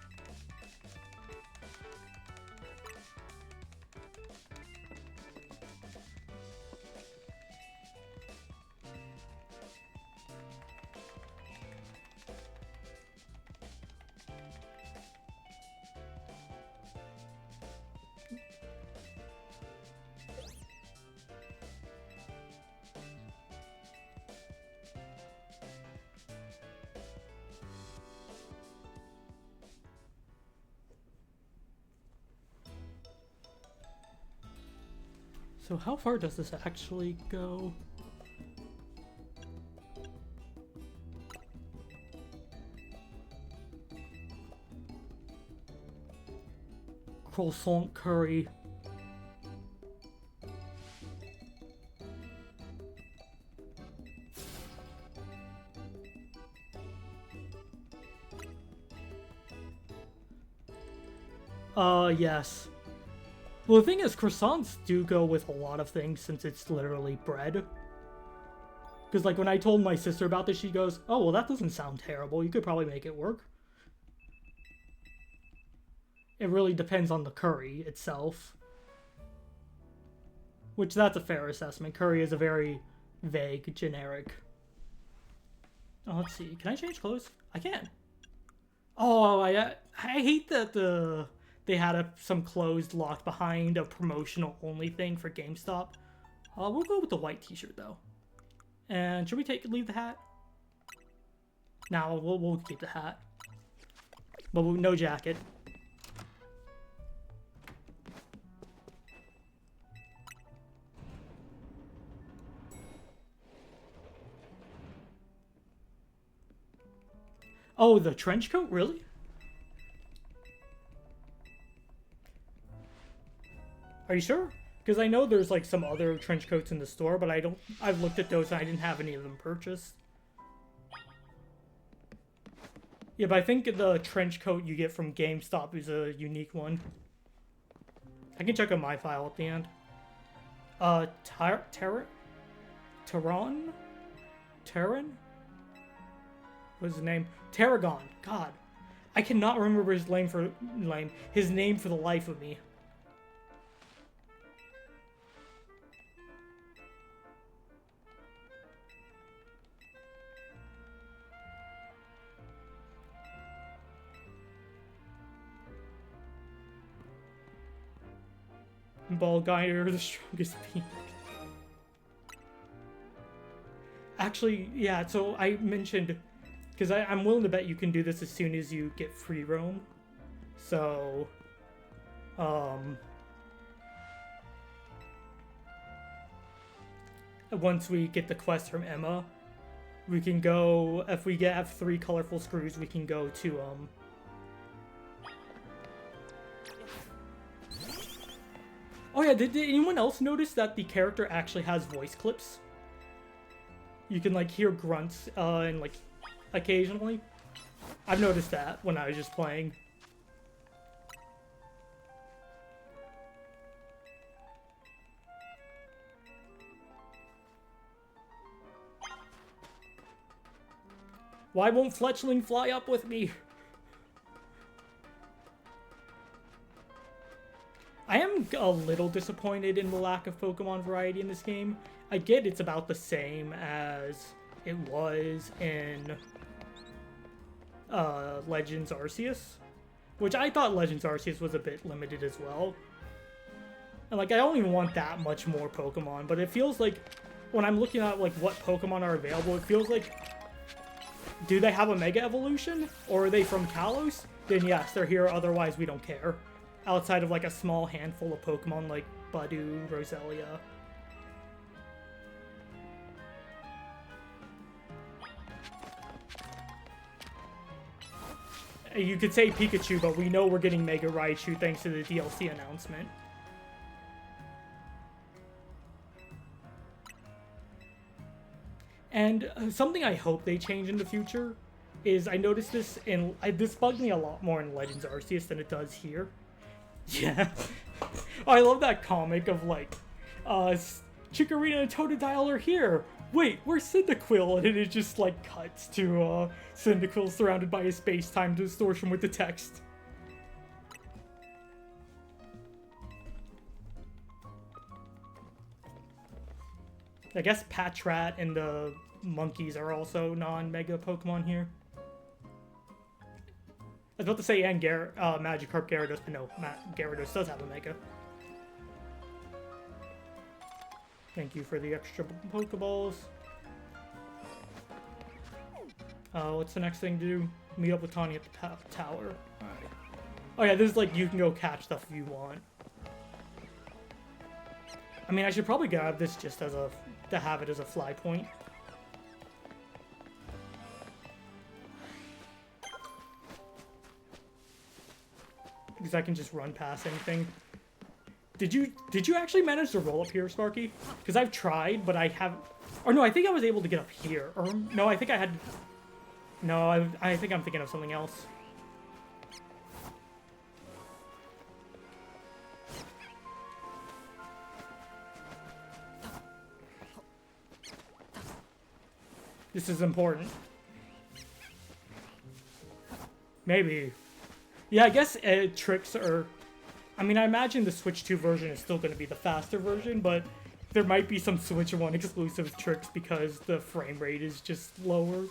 So how far does this actually go? Croissant curry. Yes. Well, the thing is, croissants do go with a lot of things since it's literally bread. Because, like, when I told my sister about this, she goes, oh, well, that doesn't sound terrible. You could probably make it work. It really depends on the curry itself. Which, that's a fair assessment. Curry is a very vague, generic. Oh, let's see. Can I change clothes? I can. Oh, I hate that they had some clothes locked behind a promotional only thing for GameStop. We'll go with the white t-shirt, though. And should we leave the hat? No, we'll keep the hat. But no jacket. Oh, the trench coat? Really? Are you sure? Because I know there's like some other trench coats in the store, but I've looked at those and I didn't have any of them purchased. Yeah, but I think the trench coat you get from GameStop is a unique one. I can check on my file at the end. Terran? What's his name? Tarragon. God. I cannot remember his name for the life of me. Ball Guider, the strongest being. Actually, yeah, so I mentioned, because I'm willing to bet you can do this as soon as you get free roam. So, once we get the quest from Emma, we can go, if we have 3 colorful screws, we can go to, Oh yeah, did anyone else notice that the character actually has voice clips? You can, like, hear grunts, and, like, occasionally. I've noticed that when I was just playing. Why won't Fletchling fly up with me? I am a little disappointed in the lack of Pokemon variety in this game. I get it's about the same as it was in Legends Arceus, which I thought Legends Arceus was a bit limited as well. And like, I don't even want that much more Pokemon, but it feels like when I'm looking at like what Pokemon are available, it feels like, do they have a Mega Evolution? Or are they from Kalos? Then yes, they're here, otherwise we don't care. Outside of like a small handful of Pokemon like Budew, Roselia. You could say Pikachu, but we know we're getting Mega Raichu thanks to the DLC announcement. And something I hope they change in the future is I noticed this in... this bugged me a lot more in Legends Arceus than it does here. Yeah. Oh, I love that comic of like, Chikorita and Totodile are here. Wait, where's Cyndaquil? And it just like cuts to Cyndaquil surrounded by a space-time distortion with the text. I guess Patrat and the monkeys are also non-Mega Pokemon here. I was about to say, and Magikarp Gyarados, but no, Gyarados does have a Mega. Thank you for the extra Pokeballs. What's the next thing to do? Meet up with Tawny at the tower. Alright. Oh yeah, this is like, you can go catch stuff if you want. I mean, I should probably grab this just as to have it as a fly point. Because I can just run past anything. Did you actually manage to roll up here, Sparky? Because I've tried, but I have... Or no, I think I was able to get up here. Or no, I think I had... No, I think I'm thinking of something else. This is important. Maybe. Yeah, I guess tricks are... I mean, I imagine the Switch 2 version is still going to be the faster version, but there might be some Switch 1 exclusive tricks because the frame rate is just lower.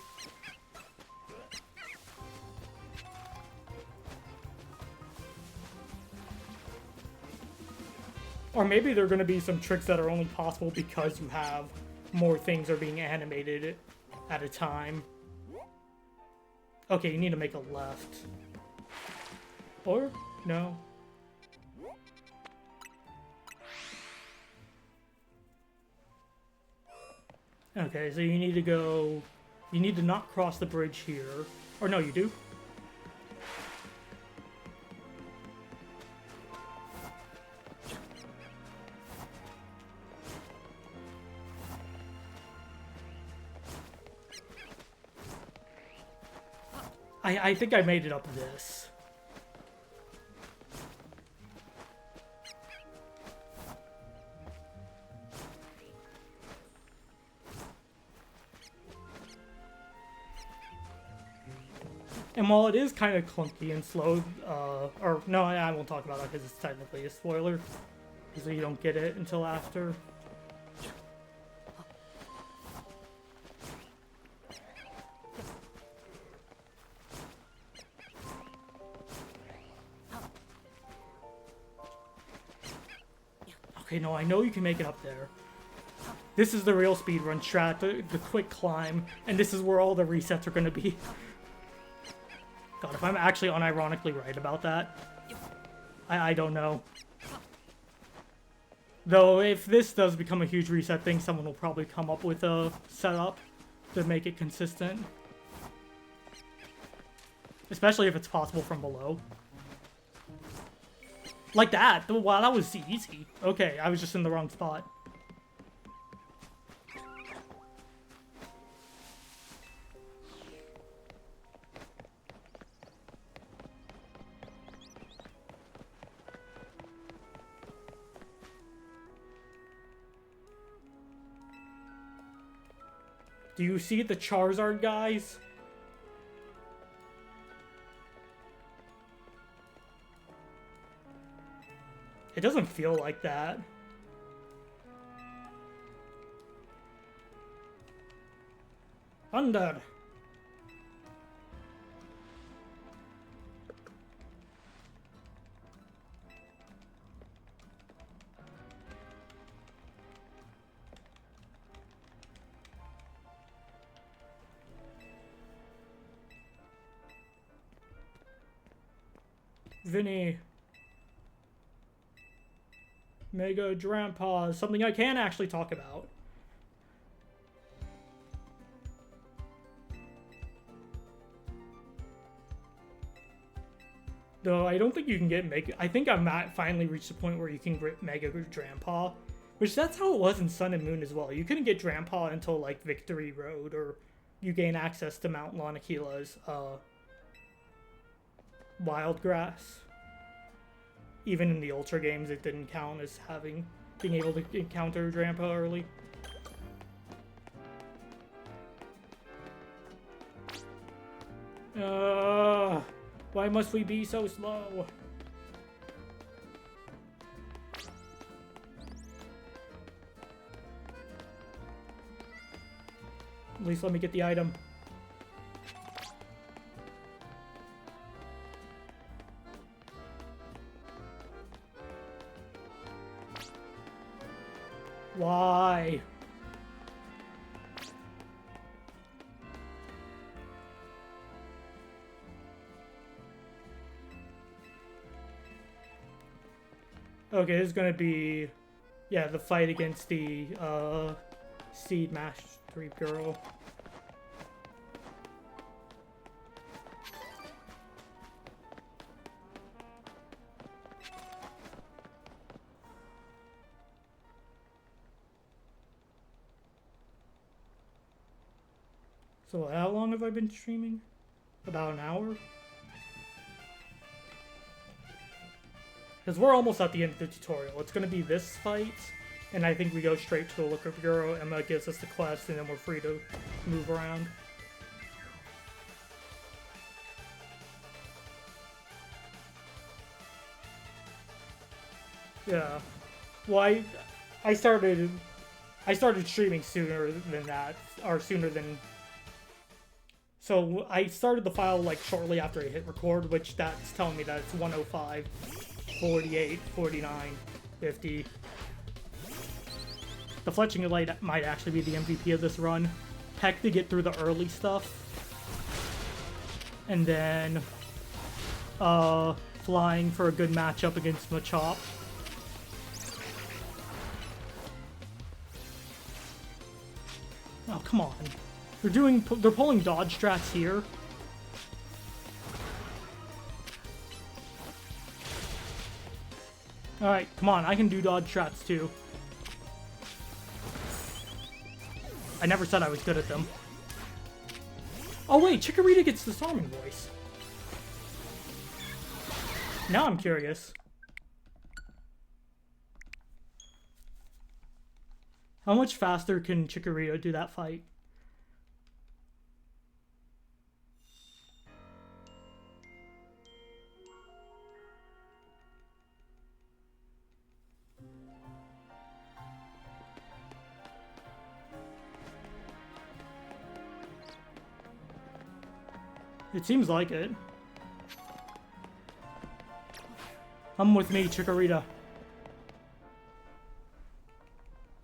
Or maybe there are going to be some tricks that are only possible because you have more things are being animated at a time. Okay, you need to make a left. Or? No. Okay, so you need to go... You need to not cross the bridge here. Or no, you do? I think I made it up this. And while it is kind of clunky and slow, or no, I won't talk about that because it's technically a spoiler, so you don't get it until after. Okay, no, I know you can make it up there. This is the real speedrun strat, the quick climb, and this is where all the resets are going to be. God, if I'm actually unironically right about that, I don't know. Though, if this does become a huge reset thing, someone will probably come up with a setup to make it consistent. Especially if it's possible from below. Like that! Wow, that was easy. Okay, I was just in the wrong spot. Do you see the Charizard guys? It doesn't feel like that. Under. Vinny. Mega Drampa, something I can actually talk about. Though I don't think you can get Mega... I think I've finally reached the point where you can get Mega Drampa. Which that's how it was in Sun and Moon as well. You couldn't get Drampa until like Victory Road, or you gain access to Mount Lanakeela's Wild Grass. Even in the Ultra games, it didn't count as being able to encounter Drampa early. Why must we be so slow? At least let me get the item. Why? Okay, this is gonna be, yeah, the fight against the Seed Mastery Girl. So how long have I been streaming? About an hour? Because we're almost at the end of the tutorial. It's going to be this fight, And I think we go straight to the Liquor Bureau. Emma gives us the quest, and then we're free to move around. Yeah. Well, I started streaming sooner than that, or sooner than. So I started the file like shortly after I hit record, which that's telling me that it's 105, 48, 49, 50. The Fletching Light might actually be the MVP of this run. Peck to get through the early stuff. And then Flying for a good matchup against Machop. Oh, come on. They're pulling dodge strats here. Alright, come on, I can do dodge strats too. I never said I was good at them. Oh wait, Chikorita gets Disarming Voice. Now I'm curious. How much faster can Chikorita do that fight? It seems like it. Come with me, Chikorita.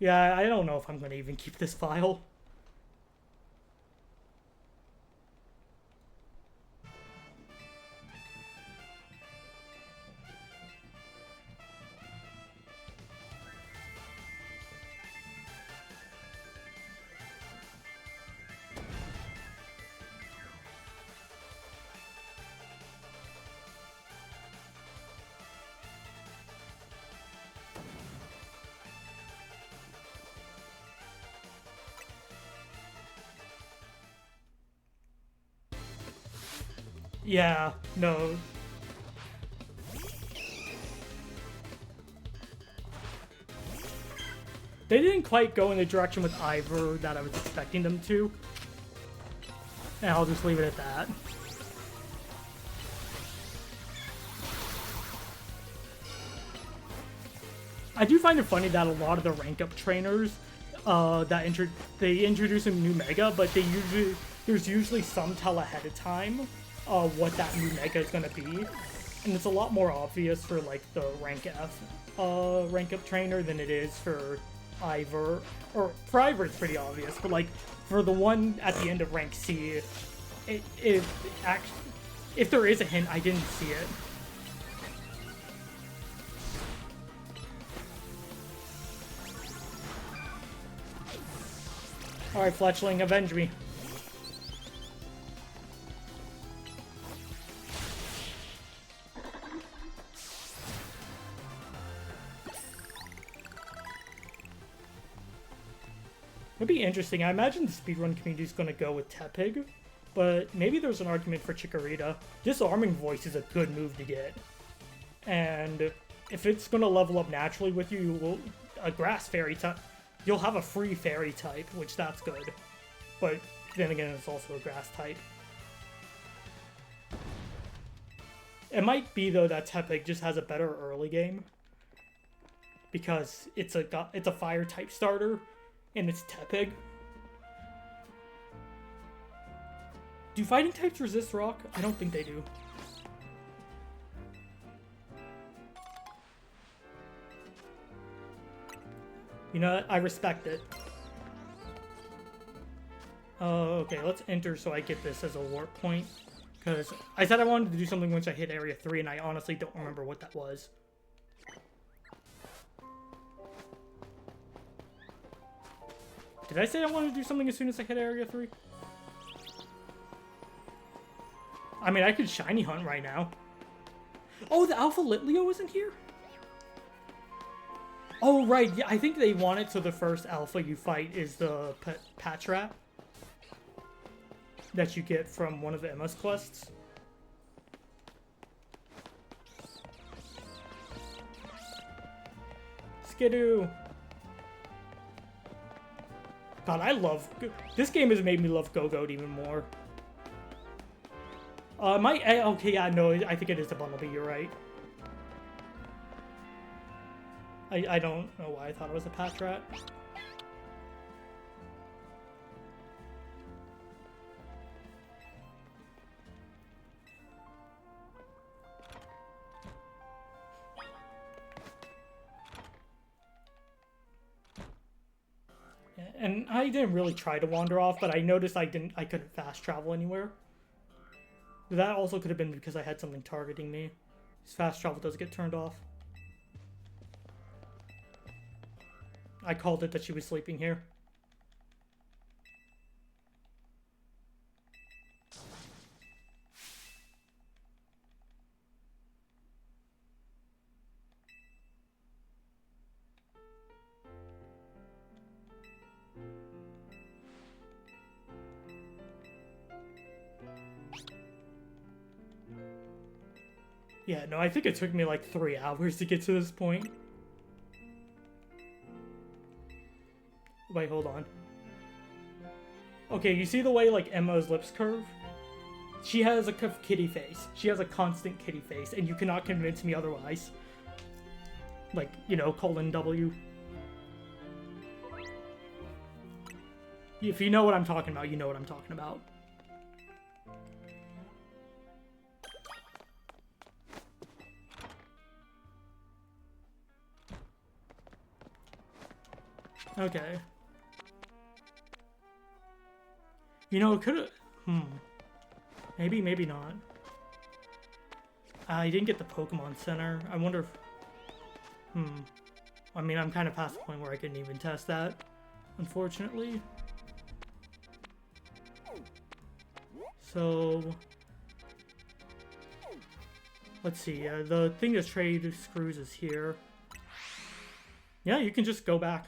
Yeah, I don't know if I'm gonna even keep this file. Yeah, no. They didn't quite go in the direction with Ivor that I was expecting them to. And I'll just leave it at that. I do find it funny that a lot of the rank up trainers they introduce a new mega, but there's usually some tell ahead of time what that new mega is going to be, and it's a lot more obvious for like the rank F rank up trainer than it is for Ivor. Or for Ivor it's pretty obvious, but like for the one at the end of rank C, if there is a hint, I didn't see it. Alright, Fletchling, avenge me. It'd be interesting. I imagine the speedrun community is going to go with Tepig, but maybe there's an argument for Chikorita. Disarming Voice is a good move to get. And if it's going to level up naturally with you, you will, a Grass Fairy type, you'll have a free Fairy type, which that's good. But then again, it's also a Grass type. It might be, though, that Tepig just has a better early game, because it's a Fire type starter, and it's Tepig. Do fighting types resist rock? I don't think they do. You know what? I respect it. Okay, let's enter so I get this as a warp point. Because I said I wanted to do something once I hit Area 3, and I honestly don't remember what that was. Did I say I wanted to do something as soon as I hit Area 3? I mean, I could shiny hunt right now. Oh, the Alpha Litleo isn't here? Oh, right. Yeah, I think they want it so the first Alpha you fight is the Patrat that you get from one of the MS quests. Skidoo! God, I love... This game has made me love Go-Goat even more. Okay, yeah, no, I think it is a Bumblebee, you're right. I don't know why I thought it was a Patrat. And I didn't really try to wander off, but I noticed I couldn't fast travel anywhere. That also could have been because I had something targeting me. Fast travel does get turned off. I called it that she was sleeping here. Yeah, no, I think it took me like 3 hours to get to this point. Wait, hold on. Okay, you see the way, like, Emma's lips curve? She has a kitty face. She has a constant kitty face, and you cannot convince me otherwise. Like, you know, :W. If you know what I'm talking about, you know what I'm talking about. Okay. You know, it could've... Maybe, maybe not. I didn't get the Pokemon Center. I wonder if... I mean, I'm kind of past the point where I couldn't even test that, unfortunately. So... Let's see, the thing to trade screws is here. Yeah, you can just go back.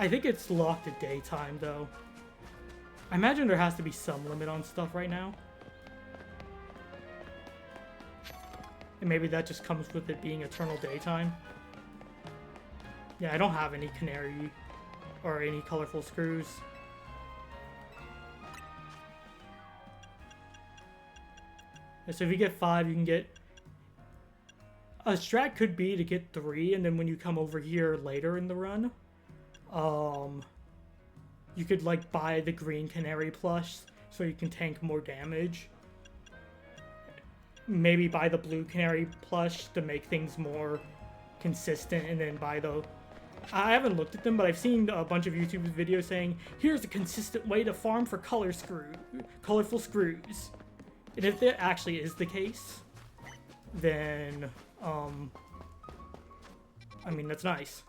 I think it's locked at daytime, though. I imagine there has to be some limit on stuff right now. And maybe that just comes with it being eternal daytime. Yeah, I don't have any canary or any colorful screws. So if you get 5, you can get... A strat could be to get 3, and then when you come over here later in the run, you could, like, buy the green canary plush so you can tank more damage. Maybe buy the blue canary plush to make things more consistent, and then buy the... I haven't looked at them, but I've seen a bunch of YouTube videos saying, here's a consistent way to farm for colorful screws. And if that actually is the case, then, I mean, that's nice.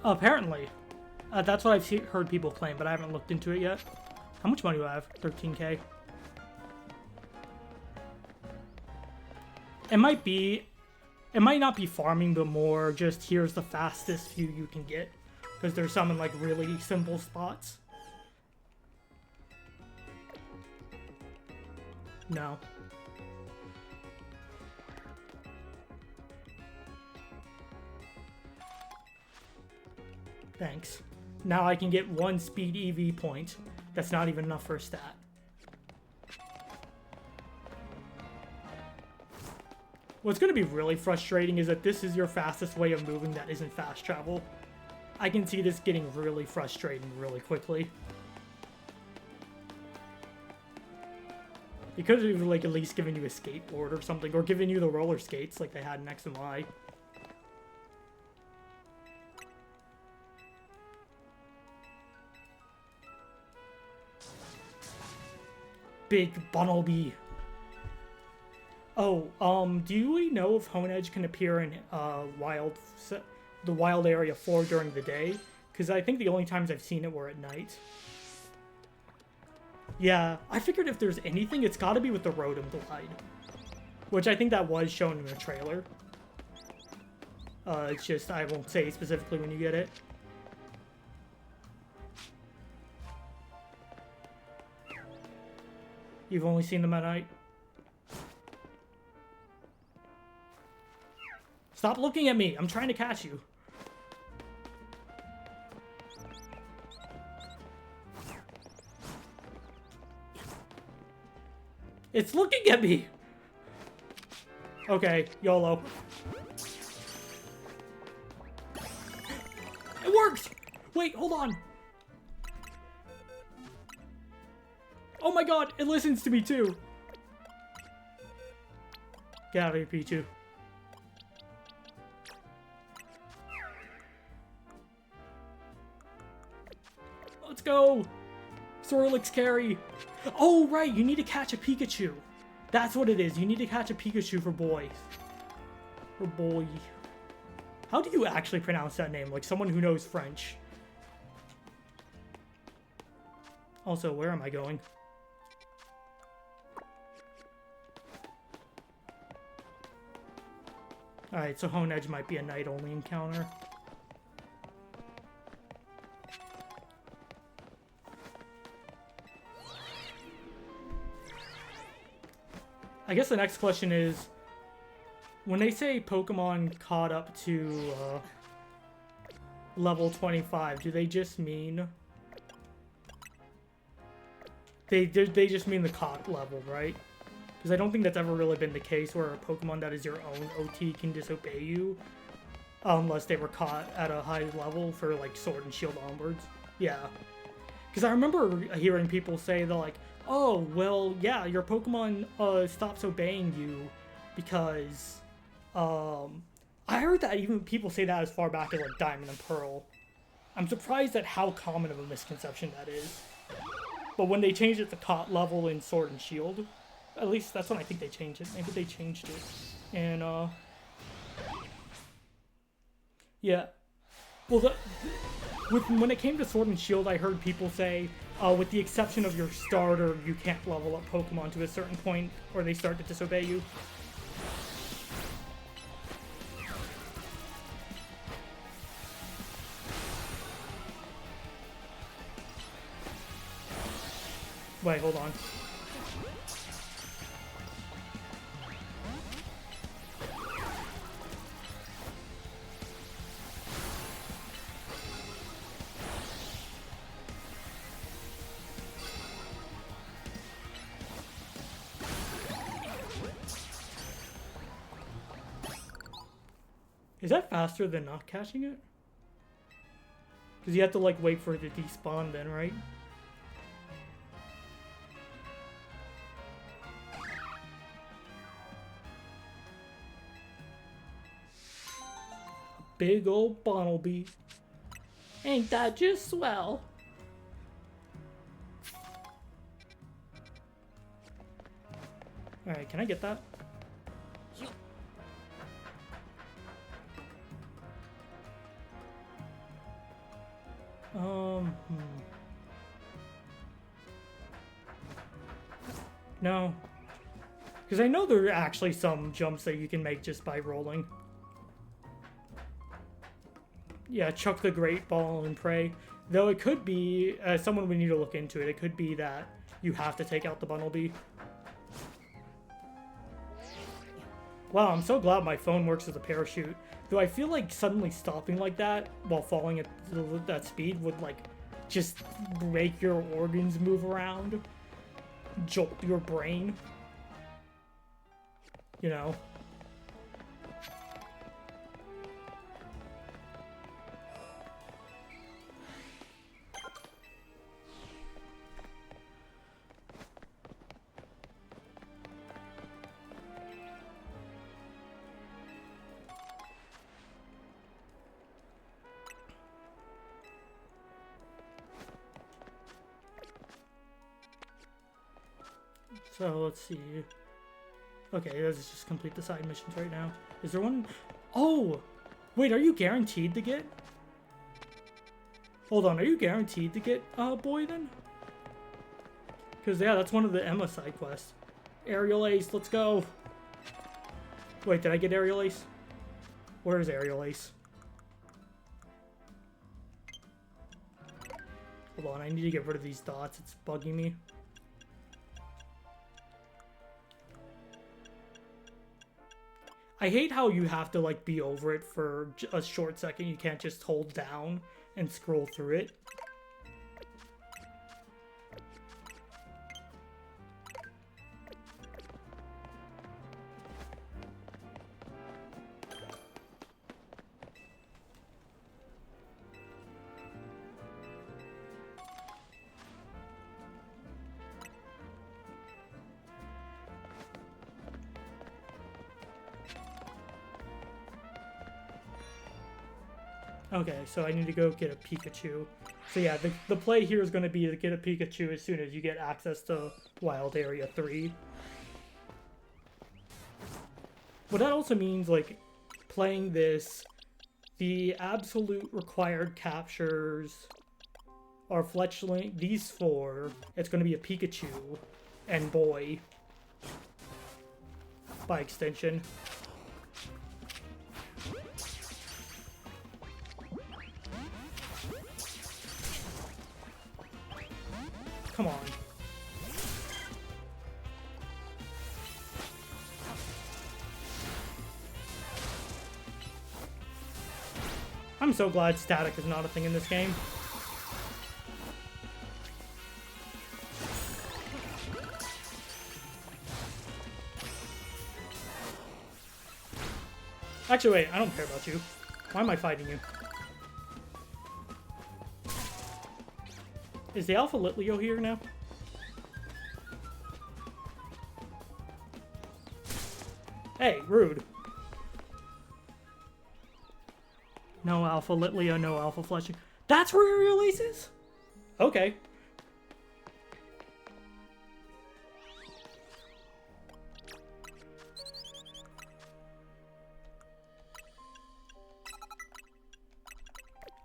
Apparently. That's what I've heard people claim, but I haven't looked into it yet. How much money do I have? 13k. It might not be farming, but more just here's the fastest few you can get. Because there's some in, like, really simple spots. No. Thanks. Now I can get 1 speed EV point. That's not even enough for a stat. What's going to be really frustrating is that this is your fastest way of moving that isn't fast travel. I can see this getting really frustrating really quickly. They could have, like, at least given you a skateboard or something, or given you the roller skates like they had in X and Y. Big Bumblebee. Oh, do we know if Honedge can appear in the wild area 4 during the day? Because I think the only times I've seen it were at night. Yeah, I figured if there's anything, it's got to be with the Rotom Glide, which I think that was shown in the trailer. It's just I won't say specifically when you get it. You've only seen them at night? Stop looking at me! I'm trying to catch you. It's looking at me! Okay, YOLO. It worked! Wait, hold on. Oh my god, it listens to me too. Get out of here, Pichu. Let's go! Swirlix carry! Oh, right, you need to catch a Pikachu. That's what it is. You need to catch a Pikachu for boy. For boy. How do you actually pronounce that name? Like someone who knows French. Also, where am I going? Alright, so Honedge might be a night-only encounter. I guess the next question is, when they say Pokemon caught up to level 25, do they just mean... They just mean the caught level, right? Because I don't think that's ever really been the case where a Pokemon that is your own OT can disobey you. Unless they were caught at a high level for, like, Sword and Shield onwards. Yeah. Because I remember hearing people say, they're like, oh, well, yeah, your Pokemon stops obeying you because... I heard that even people say that as far back as, like, Diamond and Pearl. I'm surprised at how common of a misconception that is. But when they changed it to caught level in Sword and Shield, at least that's when I think they changed it. Maybe they changed it. And, yeah. Well, when it came to Sword and Shield, I heard people say, with the exception of your starter, you can't level up Pokemon to a certain point, or they start to disobey you. Wait, hold on. Is that faster than not catching it? Because you have to, like, wait for it to despawn then, right? Big old Bunnelby. Ain't that just swell? Alright, can I get that? No. Because I know there are actually some jumps that you can make just by rolling. Yeah, chuck the Great Ball and pray. Though it could be, someone would need to look into it, it could be that you have to take out the Bunnelby. Wow, I'm so glad my phone works as a parachute. Though I feel like suddenly stopping like that while falling at that speed would, like, just make your organs move around. Jolt your brain. You know? So, let's see. Okay, let's just complete the side missions right now. Is there one? Oh! Wait, are you guaranteed to get? Hold on, are you guaranteed to get Boy then? Because, yeah, that's one of the Emma side quests. Aerial Ace, let's go! Wait, did I get Aerial Ace? Where is Aerial Ace? Hold on, I need to get rid of these dots. It's bugging me. I hate how you have to like be over it for a short second. You can't just hold down and scroll through it. Okay, so I need to go get a Pikachu. So yeah, the play here is going to be to get a Pikachu as soon as you get access to Wild Area 3. What that also means, like, playing this, the absolute required captures are Fletchling, these 4. It's going to be a Pikachu and Boy, by extension. Come on. I'm so glad static is not a thing in this game. Actually, wait, I don't care about you. Why am I fighting you? Is the Alpha Litleo here now? Hey, rude. No Alpha Litleo, no Alpha Fletchling. That's where Aerial Ace is? Okay.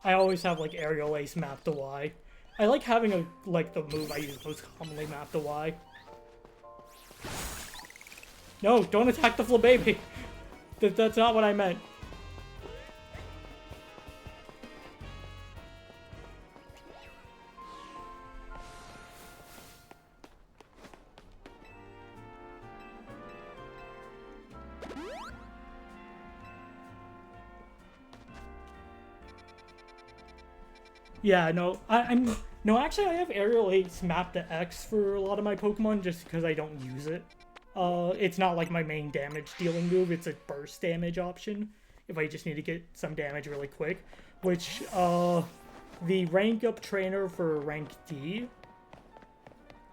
I always have like Aerial Ace mapped to Y. I like having a the move I use most commonly mapped to Y. No, don't attack the Flabébé. That's not what I meant. Yeah, no, no, actually I have Aerial Ace mapped to X for a lot of my Pokemon just because I don't use it. It's not like my main damage dealing move, it's a burst damage option if I just need to get some damage really quick, which, the rank up trainer for rank D,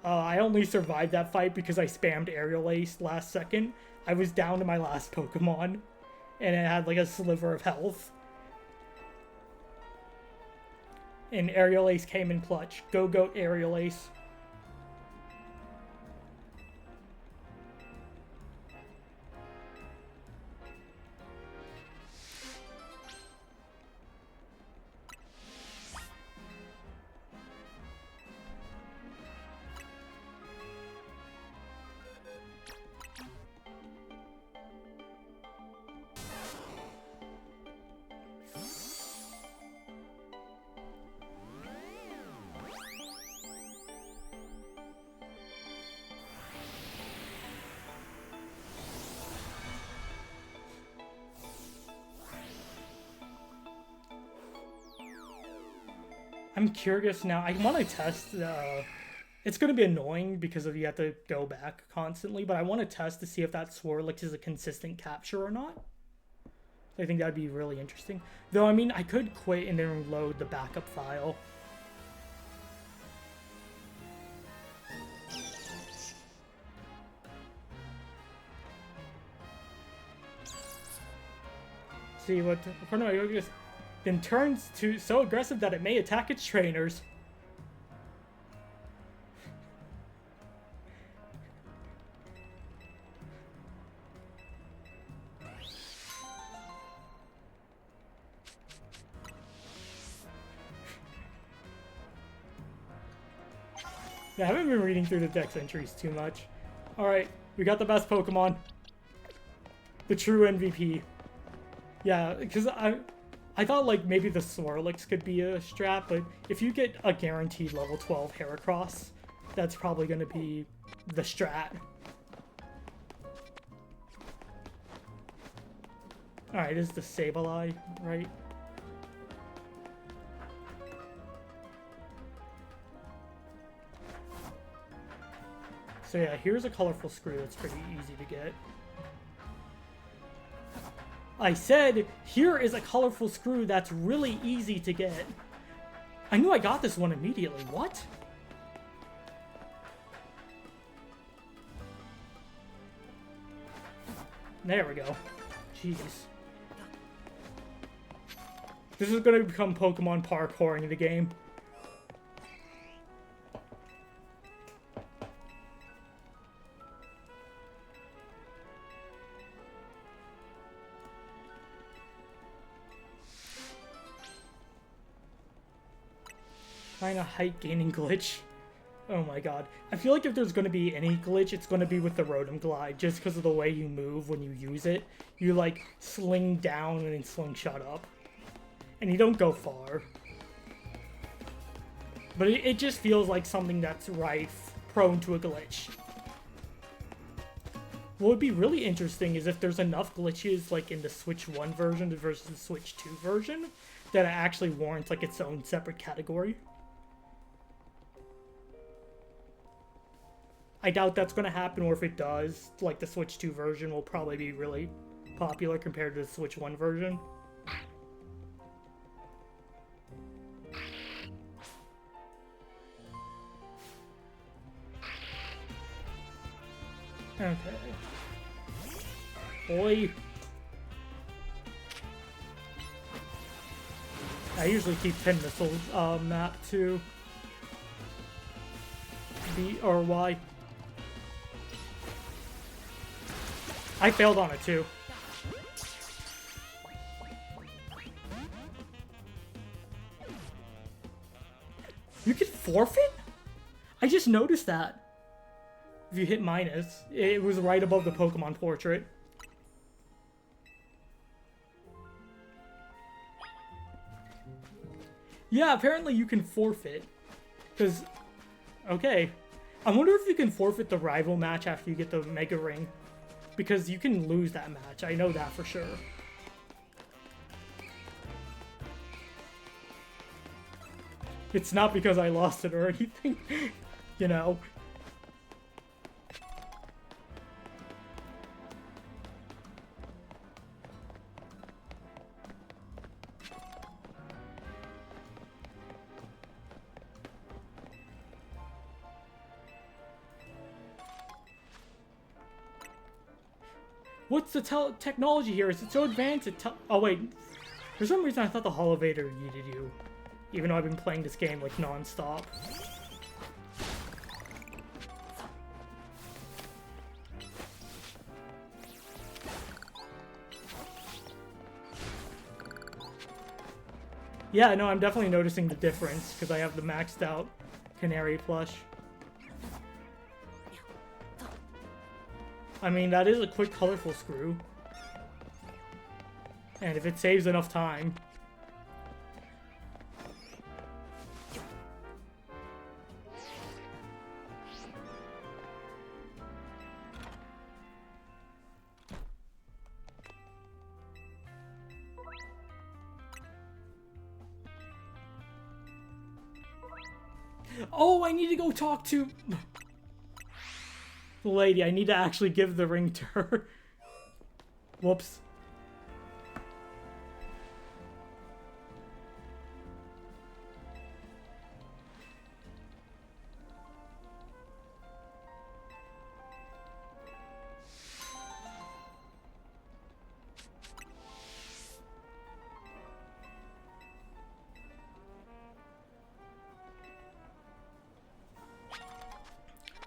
I only survived that fight because I spammed Aerial Ace last second. I was down to my last Pokemon, and it had like a sliver of health. And Aerial Ace came in clutch. Go Goat Aerial Ace. I'm curious now. I want to test. It's going to be annoying because you have to go back constantly, but I want to test to see if that Swirlix is a consistent capture or not. I think that'd be really interesting. Though, I mean, I could quit and then load the backup file. See what Yogi's then turns to so aggressive that it may attack its trainers. Yeah, I haven't been reading through the dex entries too much. Alright, we got the best Pokemon. The true MVP. Yeah, because I thought like maybe the Swirlix could be a strat, but if you get a guaranteed level 12 Heracross, that's probably going to be the strat. Alright, this is the Sableye, right? So yeah, here's a colorful screw that's pretty easy to get. I said, here is a colorful screw that's really easy to get. I knew I got this one immediately. What? There we go. Jeez. This is going to become Pokemon parkouring the game. Find a height gaining glitch. Oh my god. I feel like if there's going to be any glitch, it's going to be with the Rotom Glide, just because of the way you move when you use it. You, like, sling down and then slingshot up. And you don't go far. But it just feels like something that's rife, prone to a glitch. What would be really interesting is if there's enough glitches, like, in the Switch 1 version versus the Switch 2 version, that it actually warrants, like, its own separate category. I doubt that's going to happen, or if it does, like, the Switch 2 version will probably be really popular compared to the Switch 1 version. Okay. Boy. I usually keep Pin Missile map too. B or Y. I failed on it too. You can forfeit? I just noticed that. If you hit minus, it was right above the Pokemon portrait. Yeah, apparently you can forfeit. Because, okay. I wonder if you can forfeit the rival match after you get the Mega Ring. Because you can lose that match. I know that for sure. It's not because I lost it or anything. You know. What's the technology here? Is it so advanced? Oh wait, for some reason I thought the Holovator yeeted you, even though I've been playing this game like non-stop. Yeah, no, I'm definitely noticing the difference because I have the maxed out Canary plush. I mean, that is a quick, colorful screw. And if it saves enough time. Oh, I need to go talk to the lady. I need to actually give the ring to her. Whoops.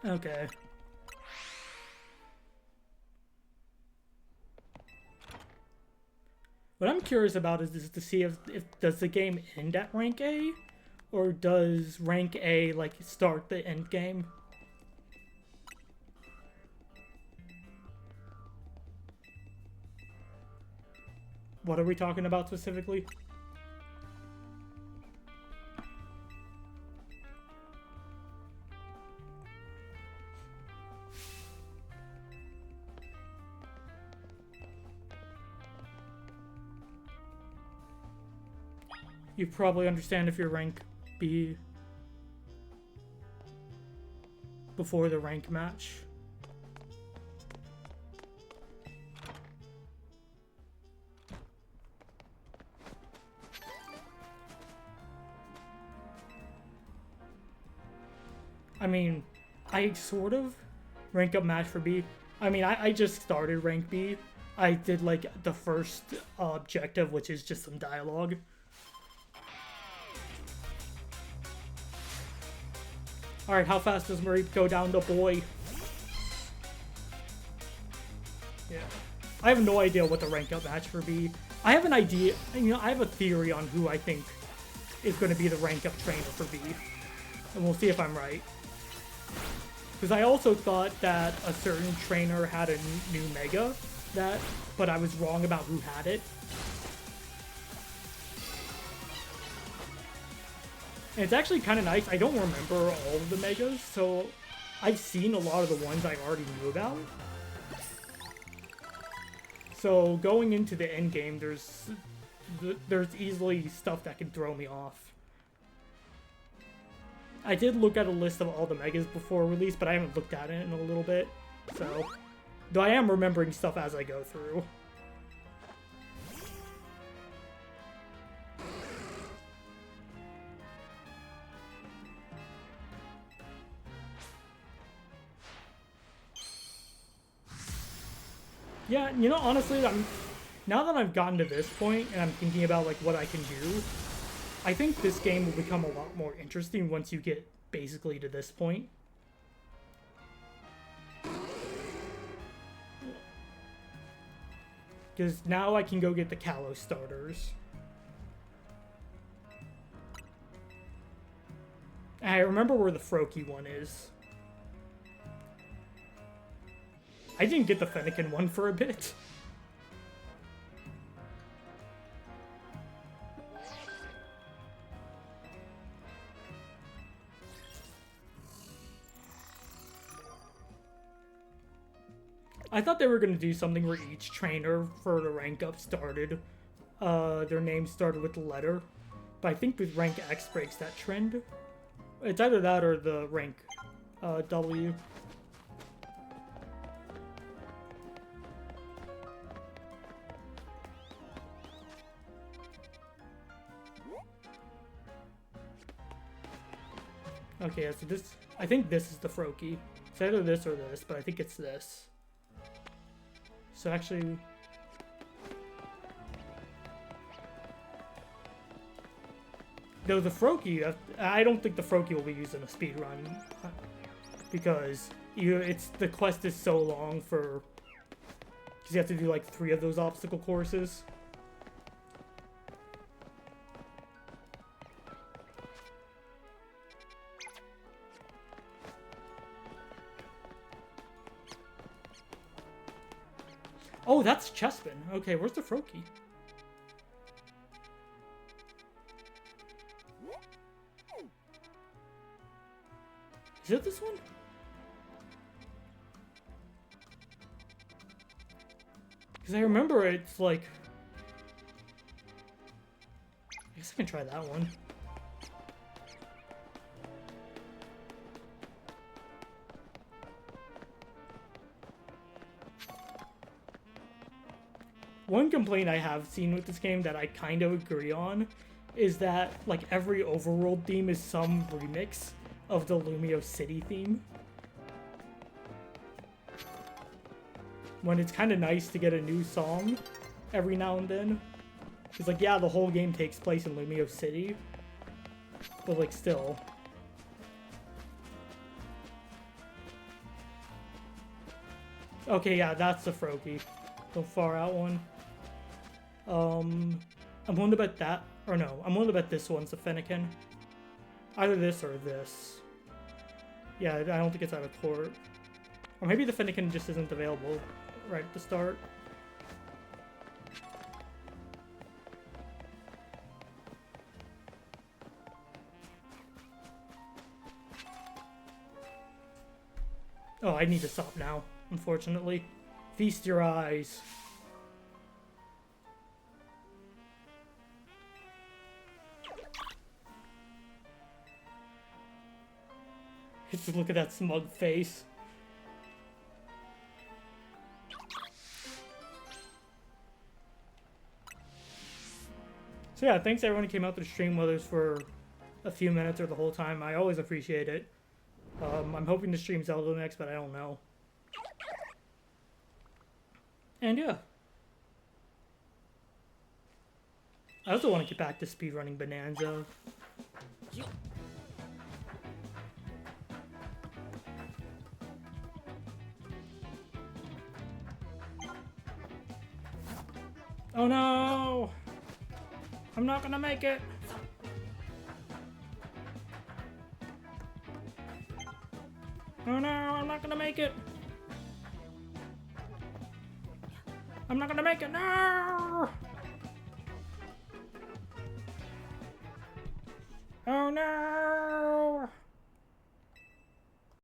Okay. What I'm curious about is to see if does the game end at rank A, or does rank A like start the end game? What are we talking about specifically? You probably understand if you're rank B before the rank match. I mean, I sort of rank up match for B. I mean, I just started rank B. I did like the first objective, which is just some dialogue. Alright, how fast does Marie go down the boy? Yeah. I have no idea what the rank up match for B. I have an idea, you know, I have a theory on who I think is going to be the rank up trainer for B. And we'll see if I'm right. Because I also thought that a certain trainer had a new Mega, but I was wrong about who had it. And it's actually kind of nice. I don't remember all of the Megas, so I've seen a lot of the ones I already knew about. So going into the end game, there's easily stuff that can throw me off. I did look at a list of all the Megas before release, but I haven't looked at it in a little bit. So, though I am remembering stuff as I go through. Yeah, you know, honestly, now that I've gotten to this point and I'm thinking about like what I can do, I think this game will become a lot more interesting once you get basically to this point. Because now I can go get the Kalos starters. And I remember where the Froakie one is. I didn't get the Fennekin one for a bit. I thought they were going to do something where each trainer for the rank up started, their name started with the letter. But I think with rank X breaks that trend. It's either that or the rank W. Okay, yeah, so this, I think this is the Froakie. It's either this or this, but I think it's this. So actually... Though the Froakie, I don't think the Froakie will be used in a speedrun. Because the quest is so long for... Because you have to do like 3 of those obstacle courses. Oh, that's Chespin. Okay, where's the Froakie? Is it this one? Because I remember it's like... I guess I can try that one. One complaint I have seen with this game that I kind of agree on is that like every overworld theme is some remix of the Lumio City theme. When it's kind of nice to get a new song every now and then. It's like, yeah, the whole game takes place in Lumio City, but like still. Okay, yeah, that's the Froakie. The far out one. I'm willing to bet that, or no, I'm willing to bet this one's the Fennekin. Either this or this. Yeah, I don't think it's out of court. Or maybe the Fennekin just isn't available right at the start. Oh, I need to stop now, unfortunately. Feast your eyes. Just look at that smug face. So yeah, thanks everyone who came out to the stream, whether it's for a few minutes or the whole time. I always appreciate it. I'm hoping to stream Zelda next, but I don't know. And yeah. I also want to get back to speedrunning Bonanza. Oh no! I'm not gonna make it! Oh no, I'm not gonna make it! I'm not gonna make it, no! Oh no!